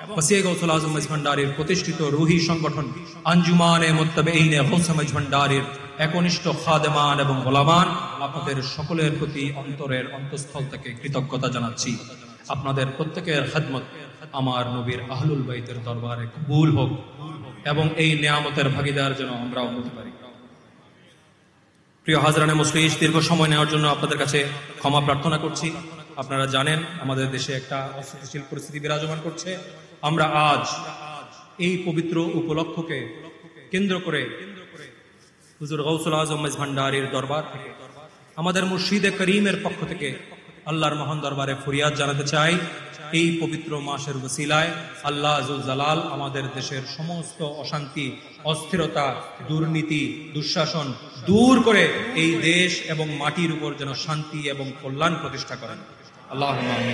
ওসিয়ে গৌসুল আজম মজলিস ভান্ডারীর প্রতিষ্ঠিত রুহি সংগঠন আঞ্জুমানে মুত্তাবিঈনে গৌসে মজলিস ভান্ডারীর একনিষ্ঠ খাদেমান এবং গোলামান, আপনাদের সকলের প্রতি অন্তরের অন্তঃস্থল থেকে কৃতজ্ঞতা জানাচ্ছি। আপনাদের প্রত্যেকের খেদমত আমার নবীর আহলুল বাইতের দরবারে কবুল হোক এবং এই নিয়ামতের ভাগীদার যেন আমরাও হতে পারি। প্রিয় হাজরানে মজলিস, দীর্ঘ সময় নেওয়ার জন্য আপনাদের কাছে ক্ষমা প্রার্থনা করছি। আপনারা জানেন আমাদের দেশে একটা অস্থিতিশীল পরিস্থিতি বিরাজমান করছে। আমরা আজ এই পবিত্র উপলক্ষকে কেন্দ্র করে হুজুর গৌসুল আজম মজলিস ভান্ডারীর দরবার থেকে, আমাদের মুর্শিদে করিমের পক্ষ থেকে আল্লাহর মহান দরবারে ফরিয়াদ জানাতে চাই, এই পবিত্র মাসের ওসিলায় আল্লাহ আযুল জালাল আমাদের দেশের সমস্ত অশান্তি, অস্থিরতা, দুর্নীতি, দুঃশাসন দূর করে এই দেশ এবং মাটির উপর যেন শান্তি এবং কল্যাণ প্রতিষ্ঠা করেন। আল্লাহুম্মা আমিন।